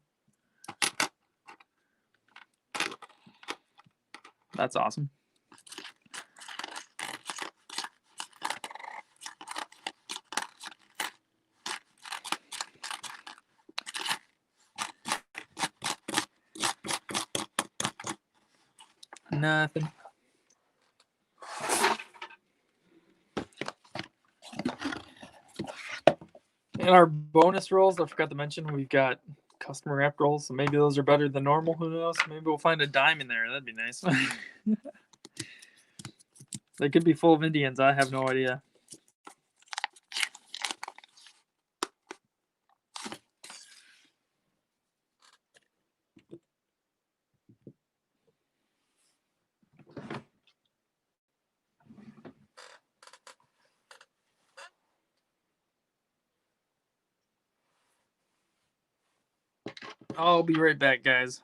S1: That's awesome. Nothing. In our bonus rolls, I forgot to mention, we've got custom wrapped rolls, so maybe those are better than normal. Who knows? Maybe we'll find a dime in there. That'd be nice. They could be full of Indians. I have no idea. I'll be right back, guys.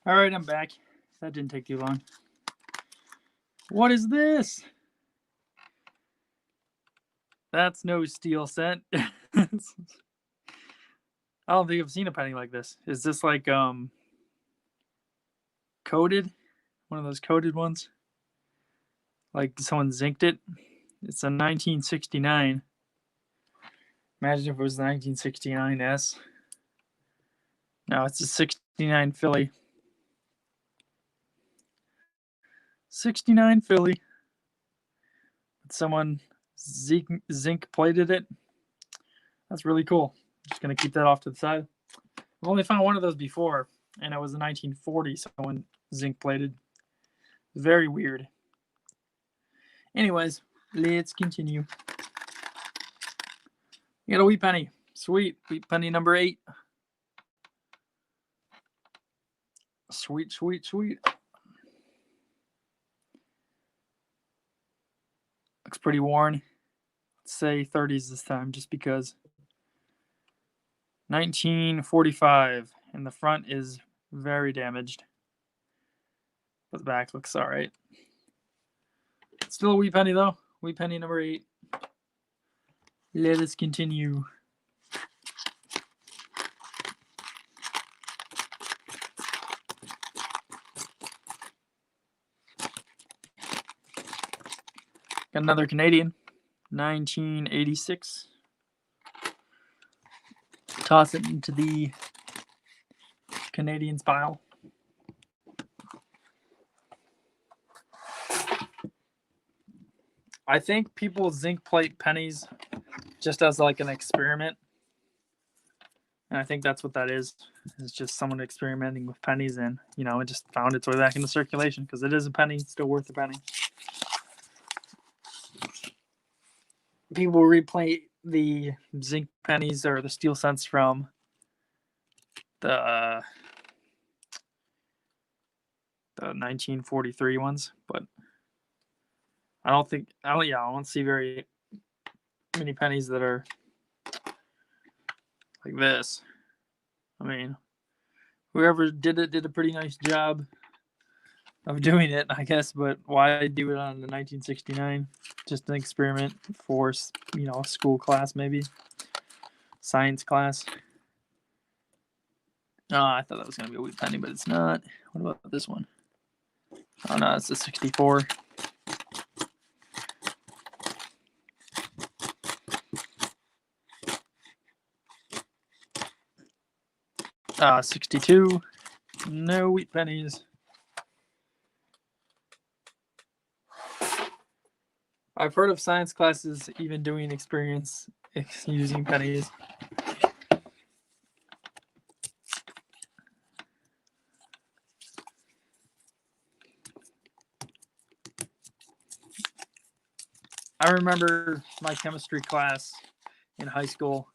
S1: All right, I'm back. That didn't take too long. What is this? That's no steel cent. I don't think I've seen a penny like this. Is this like coated? One of those coated ones? Like someone zinked it? It's a 1969. Imagine if it was the 1969 S. No, it's a 69 Philly. 69 Philly. Someone zinc plated it. That's really cool. Just gonna keep that off to the side. I've only found one of those before, and it was in 1940. Someone zinc plated. Very weird. Anyways, let's continue. You got a wheat penny. Sweet. Wheat penny number 8. Sweet, sweet, sweet. Looks pretty worn. Let's say 30s this time, just because. 1945, and the front is very damaged. But the back looks all right. Still a wheat penny, though. Wheat penny number 8. Let us continue. Got another Canadian. 1986. Toss it into the Canadians pile. I think people zinc plate pennies just as like an experiment. And I think that's what that is. It's just someone experimenting with pennies, and it just found its way back into circulation because it is a penny. It's still worth a penny. People replate the zinc pennies or the steel cents from the 1943 ones, but I don't see very many pennies that are like this. I mean, whoever did it did a pretty nice job of doing it, I guess, but why do it on the 1969? Just an experiment for, school class, maybe science class. Oh, I thought that was going to be a wheat penny, but it's not. What about this one? Oh, no, it's a 64. 62. No wheat pennies. I've heard of science classes even doing experience using pennies. I remember my chemistry class in high school.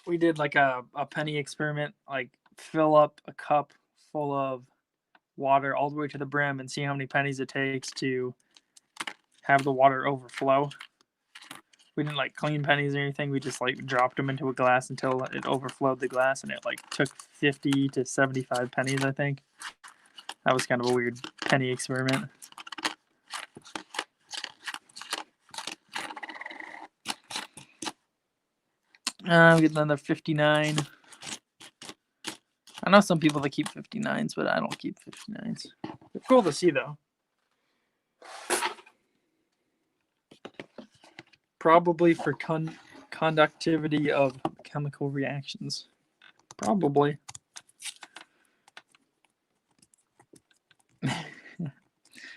S1: We did like a penny experiment, like fill up a cup full of water all the way to the brim and see how many pennies it takes to have the water overflow. We didn't like clean pennies or anything. We just like dropped them into a glass until it overflowed the glass, and it like took 50 to 75 pennies, I think. That was kind of a weird penny experiment. We get another 59. I know some people that keep 59s, but I don't keep 59s. They're cool to see, though. Probably for conductivity of chemical reactions. Probably.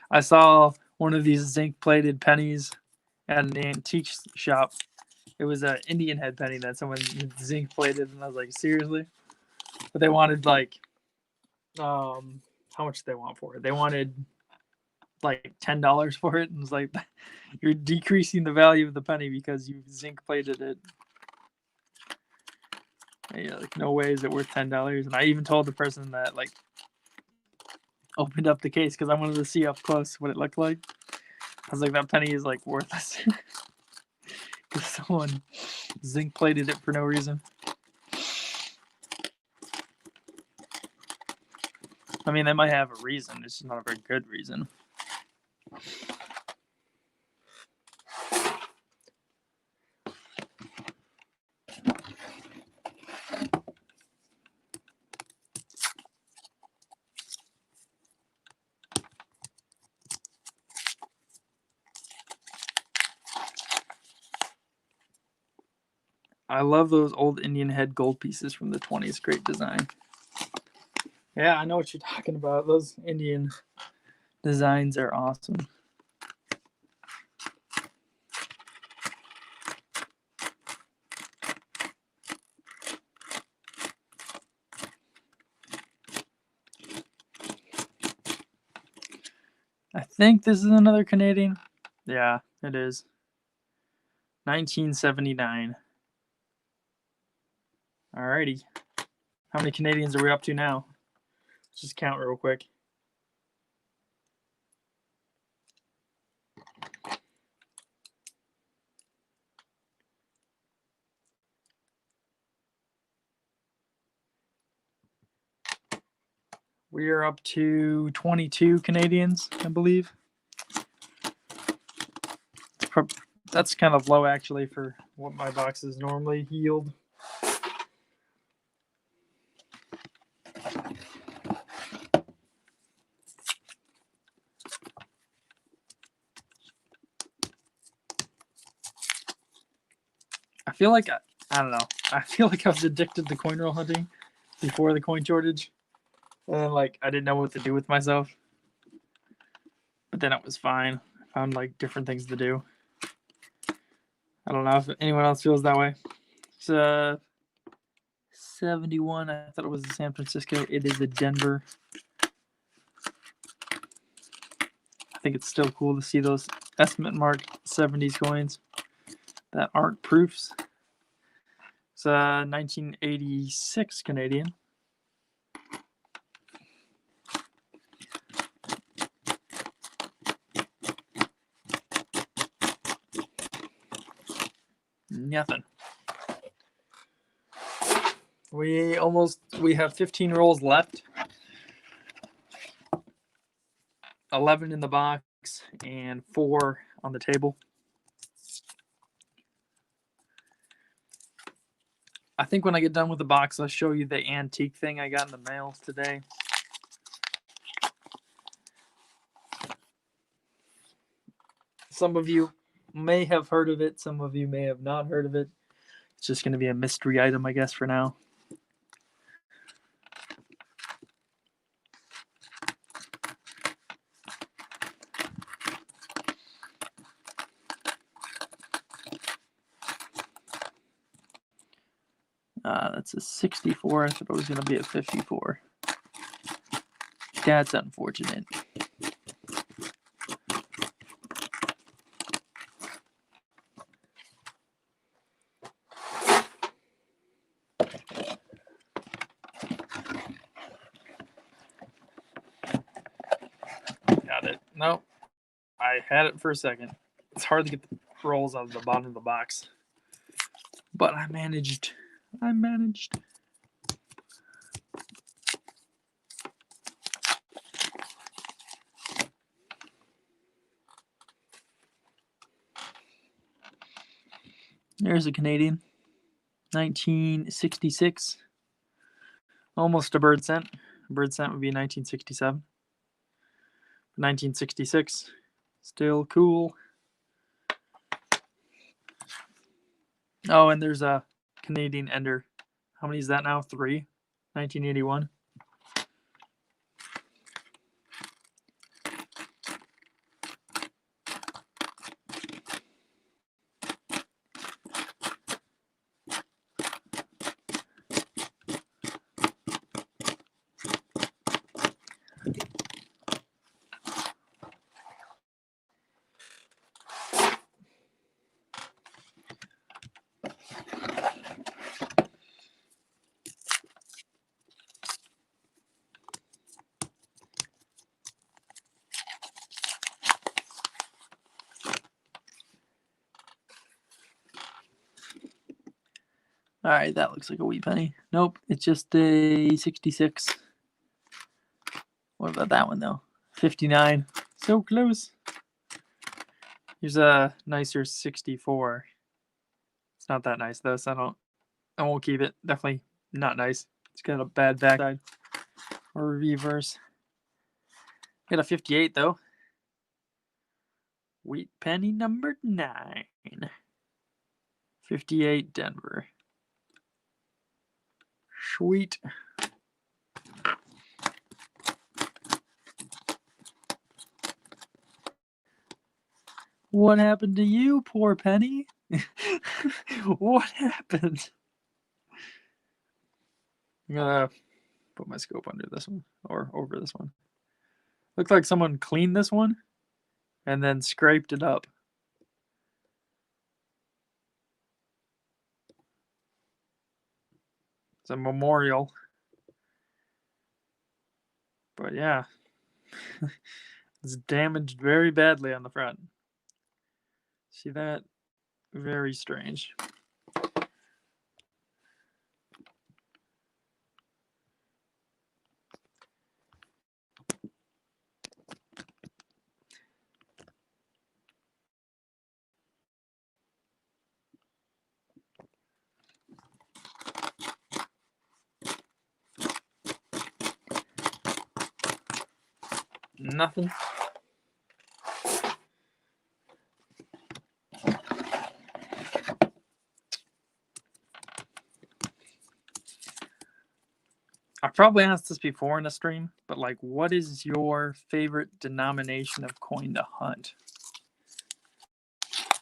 S1: I saw one of these zinc-plated pennies at an antique shop. It was an Indian head penny that someone zinc-plated, and I was like, seriously? But they wanted like, how much did they want for it? They wanted like $10 for it, and it was like, you're decreasing the value of the penny because you zinc-plated it. Yeah, like no way is it worth $10. And I even told the person that like opened up the case because I wanted to see up close what it looked like. I was like, that penny is like worthless because someone zinc plated it for no reason. I mean, they might have a reason. It's just not a very good reason. I love those old Indian head gold pieces from the 20s. Great design. Yeah, I know what you're talking about. Those Indian designs are awesome. I think this is another Canadian. Yeah, it is. 1979. Alrighty. How many Canadians are we up to now? Let's just count real quick. We are up to 22 Canadians, I believe. That's kind of low, actually, for what my boxes normally yield. I feel like, I don't know. I feel like I was addicted to coin roll hunting before the coin shortage. And then, like, I didn't know what to do with myself. But then it was fine. I found, like, different things to do. I don't know if anyone else feels that way. It's 71. I thought it was San Francisco. It is a Denver. I think it's still cool to see those estimate mark 70s coins that aren't proofs. It's 1986 Canadian. Nothing. We have 15 rolls left. 11 in the box and 4 on the table. I think when I get done with the box, I'll show you the antique thing I got in the mail today. Some of you may have heard of it. Some of you may have not heard of it. It's just going to be a mystery item, I guess, for now. That's a 64. I thought it was going to be a 54. That's unfortunate. Got it. Nope. I had it for a second. It's hard to get the rolls out of the bottom of the box. But I managed. There's a Canadian. 1966. Almost a bird cent. A bird cent would be 1967. 1966. Still cool. Oh, and there's a Canadian Ender. How many is that now? 3. 1981. All right, that looks like a wheat penny. Nope, it's just a 66. What about that one, though? 59. So close. Here's a nicer 64. It's not that nice, though, so I won't keep it. Definitely not nice. It's got a bad backside or reverse. Got a 58, though. Wheat penny number 9. 58 Denver. Sweet. What happened to you, poor penny? What happened? I'm gonna put my scope under this one or over this one. Looks like someone cleaned this one and then scraped it up. It's a memorial. But yeah, it's damaged very badly on the front. See that? Very strange. Nothing. I probably asked this before in a stream, but like, what is your favorite denomination of coin to hunt?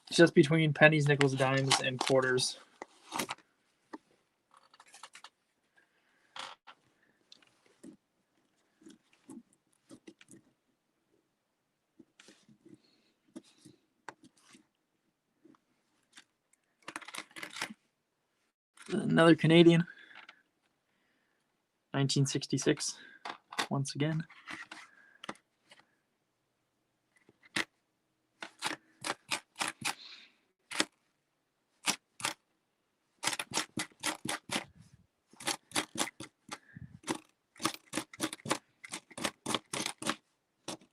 S1: It's just between pennies, nickels, dimes, and quarters. Another Canadian. 1966. Once again.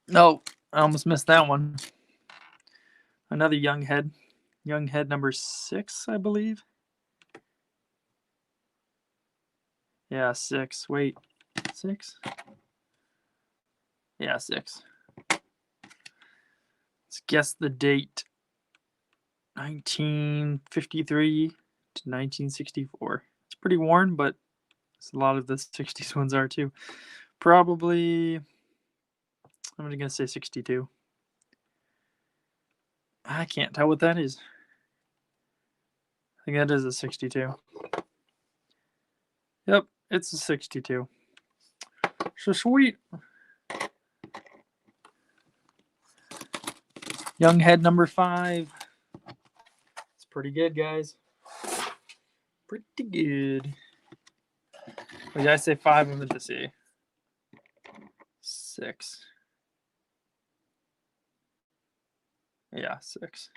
S1: No, I almost missed that one. Another young head. Young head number 6, I believe. Yeah, 6. Wait, 6? Yeah, 6. Let's guess the date. 1953 to 1964. It's pretty worn, but a lot of the 60s ones are too. Probably, I'm going to say 62. I can't tell what that is. I think that is a 62. Yep, it's a 62. So sweet. Young head number 5. It's pretty good, guys. Pretty good. Wait, did I say 5? I meant to say 6. Yeah, 6.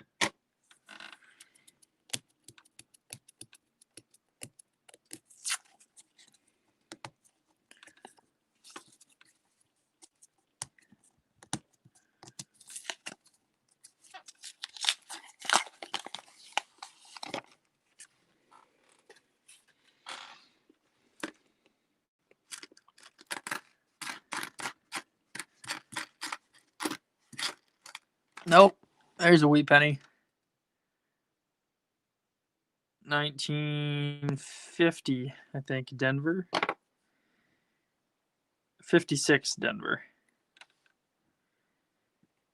S1: Nope. There's a wheat penny. 1950, I think, Denver. 56, Denver.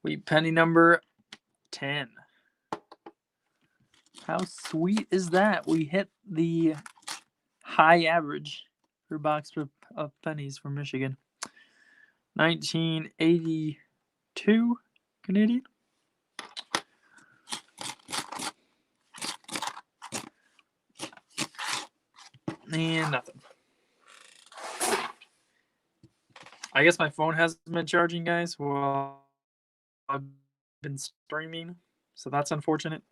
S1: Wheat penny number 10. How sweet is that? We hit the high average per box of pennies from Michigan. 1982 Canadian. And nothing. I guess my phone hasn't been charging, guys. Well, I've been streaming, so that's unfortunate.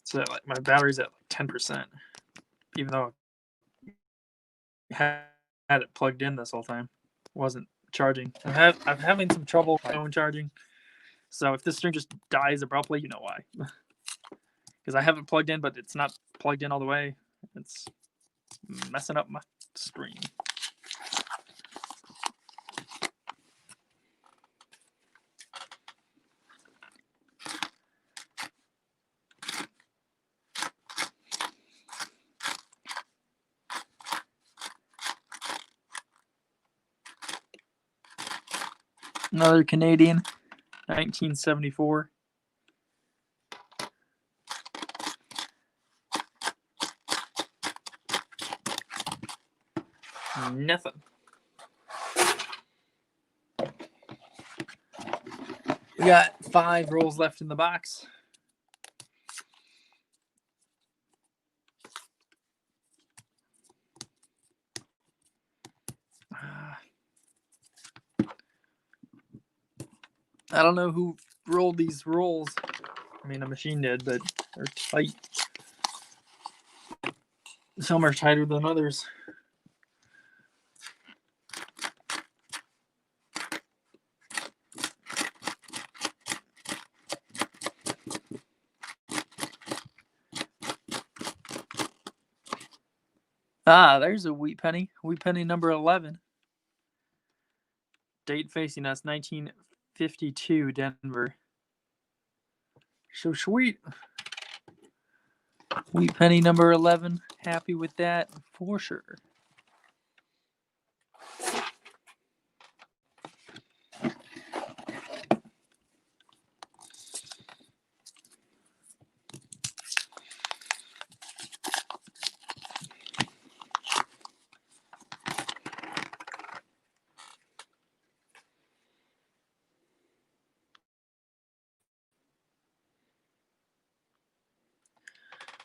S1: So like my battery's at like 10%, even though I had it plugged in this whole time. It wasn't charging. I'm having some trouble with my phone charging. So if this stream just dies abruptly, you know why. Because I have it plugged in, but it's not plugged in all the way. It's messing up my stream. Another Canadian, 1974. Nothing. We got 5 rolls left in the box. I don't know who rolled these rolls. I mean, a machine did, but they're tight. Some are tighter than others. Ah, there's a wheat penny. Wheat penny number 11. Date facing us, 1952, Denver. So sweet. Wheat penny number 11. Happy with that for sure.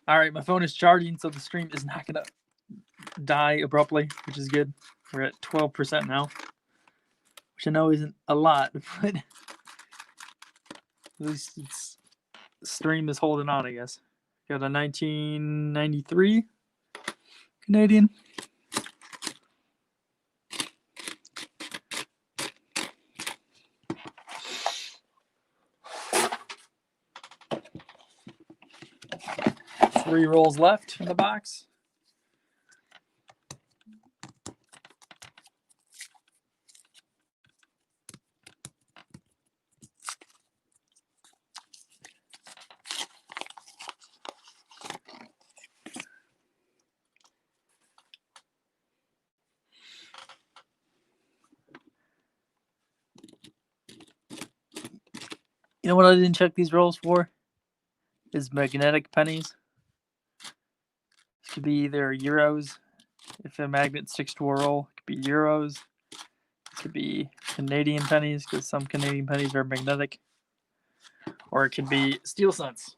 S1: All right, my phone is charging, so the stream is not going to die abruptly, which is good. We're at 12% now, which I know isn't a lot, but at least it's stream is holding on, I guess. Got a 1993 Canadian. Three rolls left in the box. know what I didn't check these rolls for? Is magnetic pennies. This could be either euros. If a magnet sticks to a roll, it could be euros. It could be Canadian pennies, because some Canadian pennies are magnetic. Or it could be steel cents.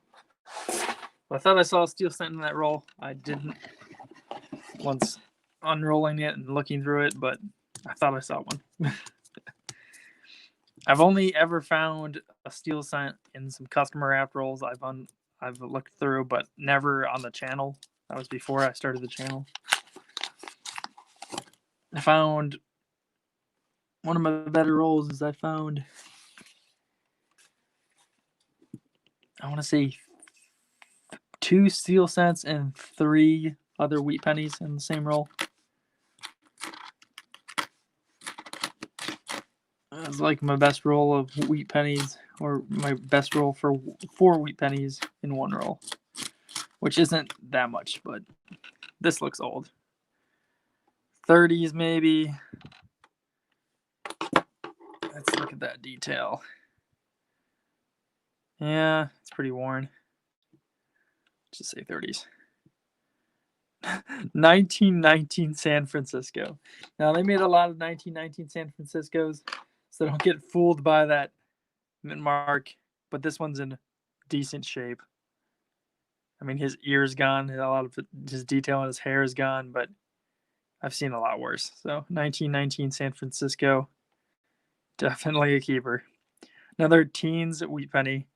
S1: I thought I saw a steel cent in that roll. I didn't once unrolling it and looking through it, but I thought I saw one. I've only ever found a steel cent in some customer wrapped rolls I've looked through, but never on the channel. That was before I started the channel. I found one of my better rolls is I found, I want to say 2 steel cents and 3 other wheat pennies in the same roll. It was like my best roll of wheat pennies, or my best roll for 4 wheat pennies in one roll, which isn't that much, but this looks old. 30s maybe. Let's look at that detail. Yeah, it's pretty worn. Just say 30s. 1919 San Francisco. Now, they made a lot of 1919 San Franciscos, so don't get fooled by that mint mark, but this one's in decent shape. I mean, his ear's gone, a lot of his detail on his hair is gone, but I've seen a lot worse. So 1919 San Francisco, definitely a keeper. Another teens wheat penny,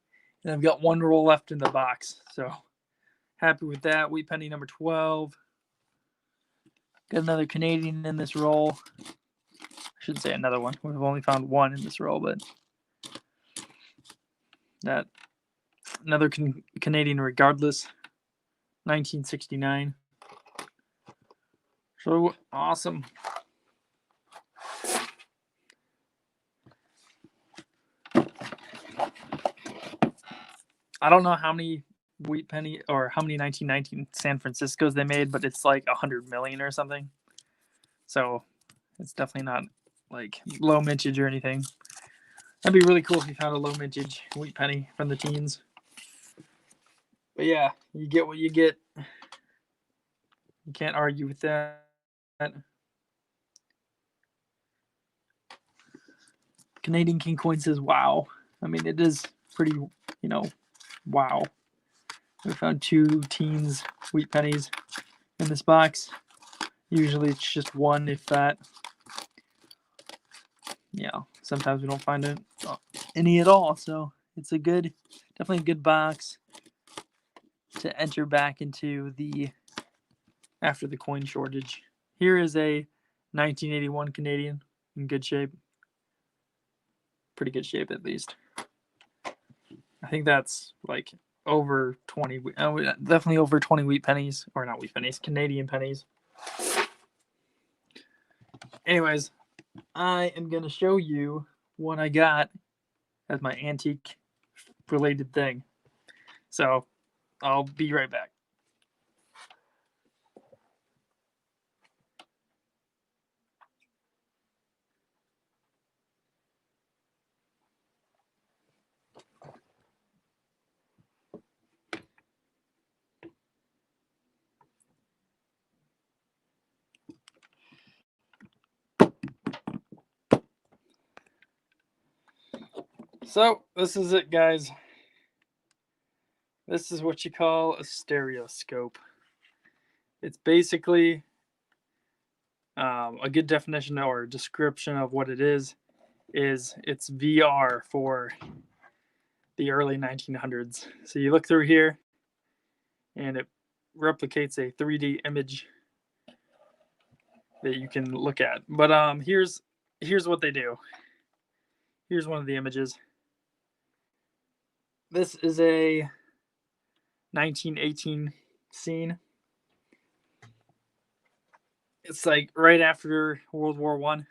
S1: and I've got 1 roll left in the box, so happy with that. Wheat penny number 12. Got another Canadian in this roll. I shouldn't say another one. We've only found 1 in this roll, but that another Canadian regardless. 1969. So awesome. I don't know how many wheat penny or how many 1919 San Franciscos they made, but it's like 100 million or something. So it's definitely not like low mintage or anything. That'd be really cool if you found a low mintage wheat penny from the teens. But yeah, you get what you get. You can't argue with that. Canadian King Coin says, wow. I mean, it is pretty, wow. We found 2 teens wheat pennies in this box. Usually it's just 1, if that. Yeah, sometimes we don't find any at all. So it's definitely a good box to enter back into after the coin shortage. Here is a 1981 Canadian in good shape. Pretty good shape, at least. I think that's like over 20, definitely over 20 wheat pennies, or not wheat pennies, Canadian pennies. Anyways, I am going to show you what I got as my antique related thing. So I'll be right back. So this is it, guys. This is what you call a stereoscope. It's basically a good definition or description of what it is it's VR for the early 1900s. So you look through here, and it replicates a 3D image that you can look at. But here's what they do. Here's one of the images. This is a 1918 scene. It's like right after World War I.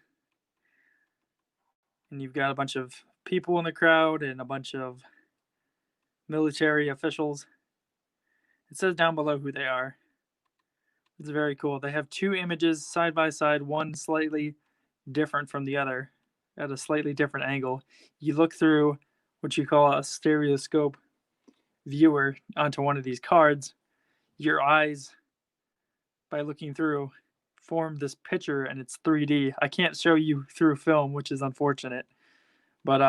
S1: And you've got a bunch of people in the crowd and a bunch of military officials. It says down below who they are. It's very cool. They have 2 images side by side, one slightly different from the other at a slightly different angle. You look through what you call a stereoscope viewer onto one of these cards, your eyes, by looking through, form this picture, and it's 3D. I can't show you through film, which is unfortunate, but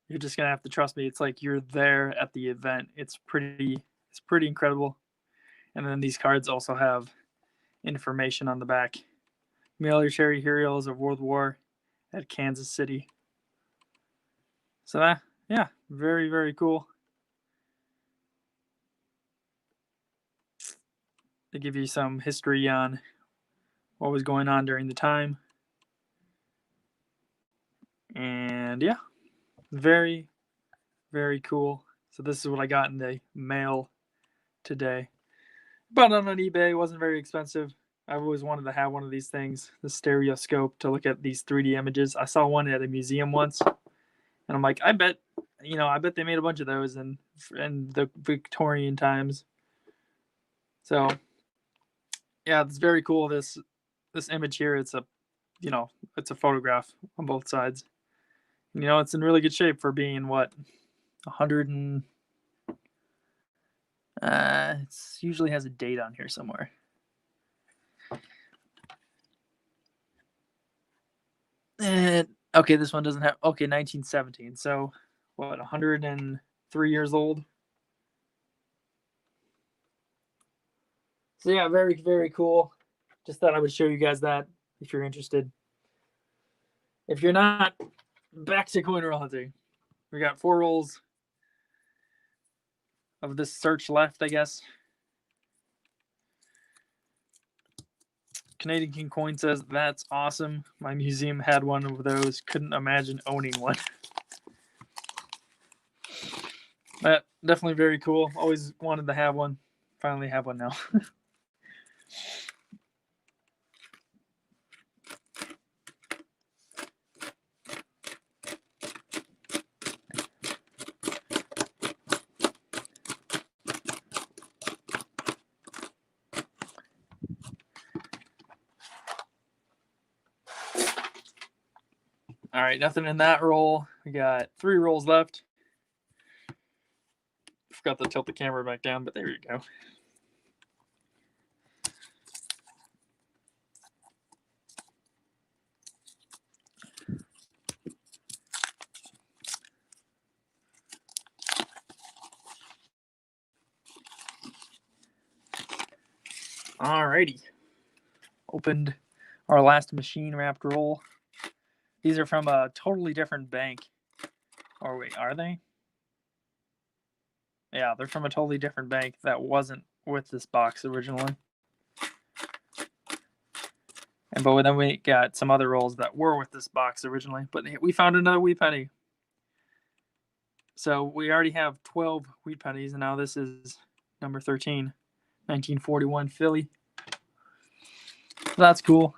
S1: you're just gonna have to trust me. It's like you're there at the event. It's pretty incredible. And then these cards also have information on the back. Military heroes of World War at Kansas City. So yeah, very, very cool. They give you some history on what was going on during the time. And yeah, very, very cool. So this is what I got in the mail today. Bought it on eBay. It wasn't very expensive. I've always wanted to have one of these things, the stereoscope, to look at these 3D images. I saw one at a museum once, and I'm like, I bet they made a bunch of those in the Victorian times. So yeah, it's very cool. This image here, it's a photograph on both sides. It's in really good shape for being what, 100 and it usually has a date on here somewhere. And okay, this one doesn't have, 1917. So what, 103 years old? So yeah, very, very cool. Just thought I would show you guys that if you're interested. If you're not, back to coin roll hunting. We got 4 rolls of this search left, I guess. Canadian King Coin says, that's awesome. My museum had one of those. Couldn't imagine owning one. But definitely very cool. Always wanted to have one. Finally have one now. All right, nothing in that roll. We got 3 rolls left. Forgot to tilt the camera back down, but there you go. Alrighty. Opened our last machine wrapped roll. These are from a totally different bank. Or wait, are they? Yeah, they're from a totally different bank that wasn't with this box originally. But then we got some other rolls that were with this box originally. But we found another wheat penny. So we already have 12 wheat pennies, and now this is number 13, 1941 Philly. So that's cool.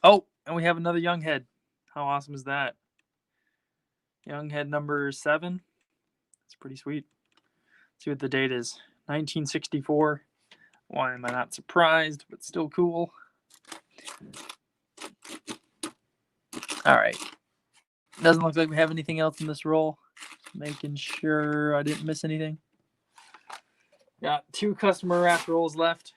S1: Oh, and we have another young head. How awesome is that? Young head number 7. It's pretty sweet. Let's see what the date is. 1964. Why am I not surprised, but still cool. All right. Doesn't look like we have anything else in this roll. Making sure I didn't miss anything. Got 2 customer wrapped rolls left.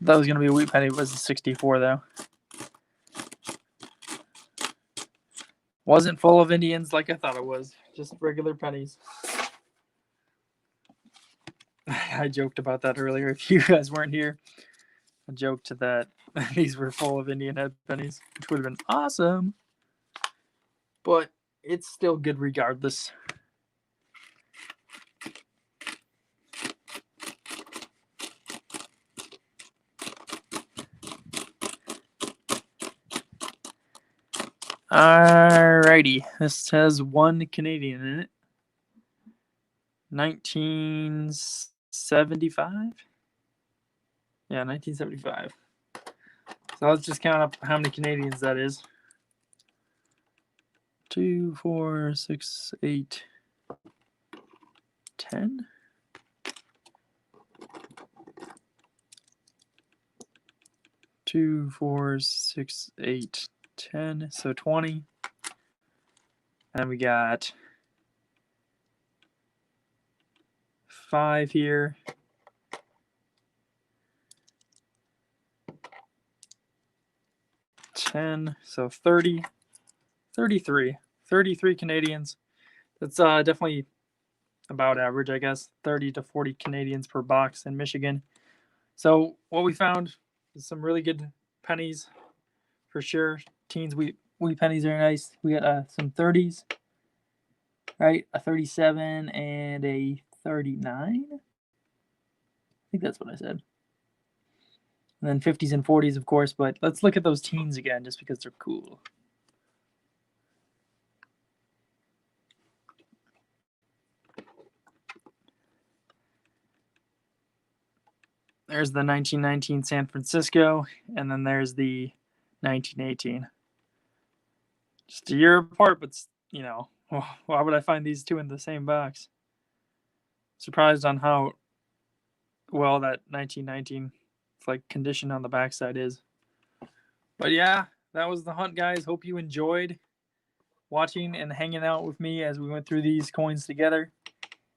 S1: That was going to be a wheat penny. It was a 64, though. Wasn't full of Indians like I thought it was. Just regular pennies. I joked about that earlier. If you guys weren't here, I joked that these were full of Indian head pennies, which would have been awesome. But it's still good regardless. Alrighty, this has 1 Canadian in it. 1975? Yeah, 1975. So let's just count up how many Canadians that is. 2, 4, 6, 8, 10. 2, 4, 6, 8, 10. So 20. And we got 5 here. 10. So 30. 33. 33 Canadians. That's definitely about average, I guess. 30 to 40 Canadians per box in Michigan. So what we found is some really good pennies for sure. Teens wheat pennies are nice. We got some 30s, right? A 37 and a 39. I think that's what I said. And then 50s and 40s, of course. But let's look at those teens again, just because they're cool. There's the 1919 San Francisco, and then there's the 1918. Just a year apart, but you know, why would I find these two in the same box? Surprised on how well that 1919 like condition on the backside is. But yeah, that was the hunt, guys. Hope you enjoyed watching and hanging out with me as we went through these coins together.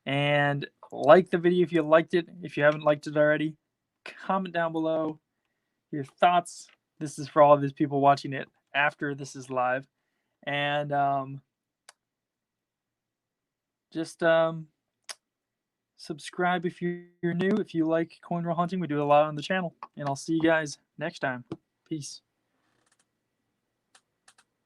S1: And like the video if you liked it. If you haven't liked it already, comment down below your thoughts. This is for all of these people watching it after this is live. And just subscribe if you're new. If you like coin roll hunting, we do a lot on the channel. And I'll see you guys next time. Peace.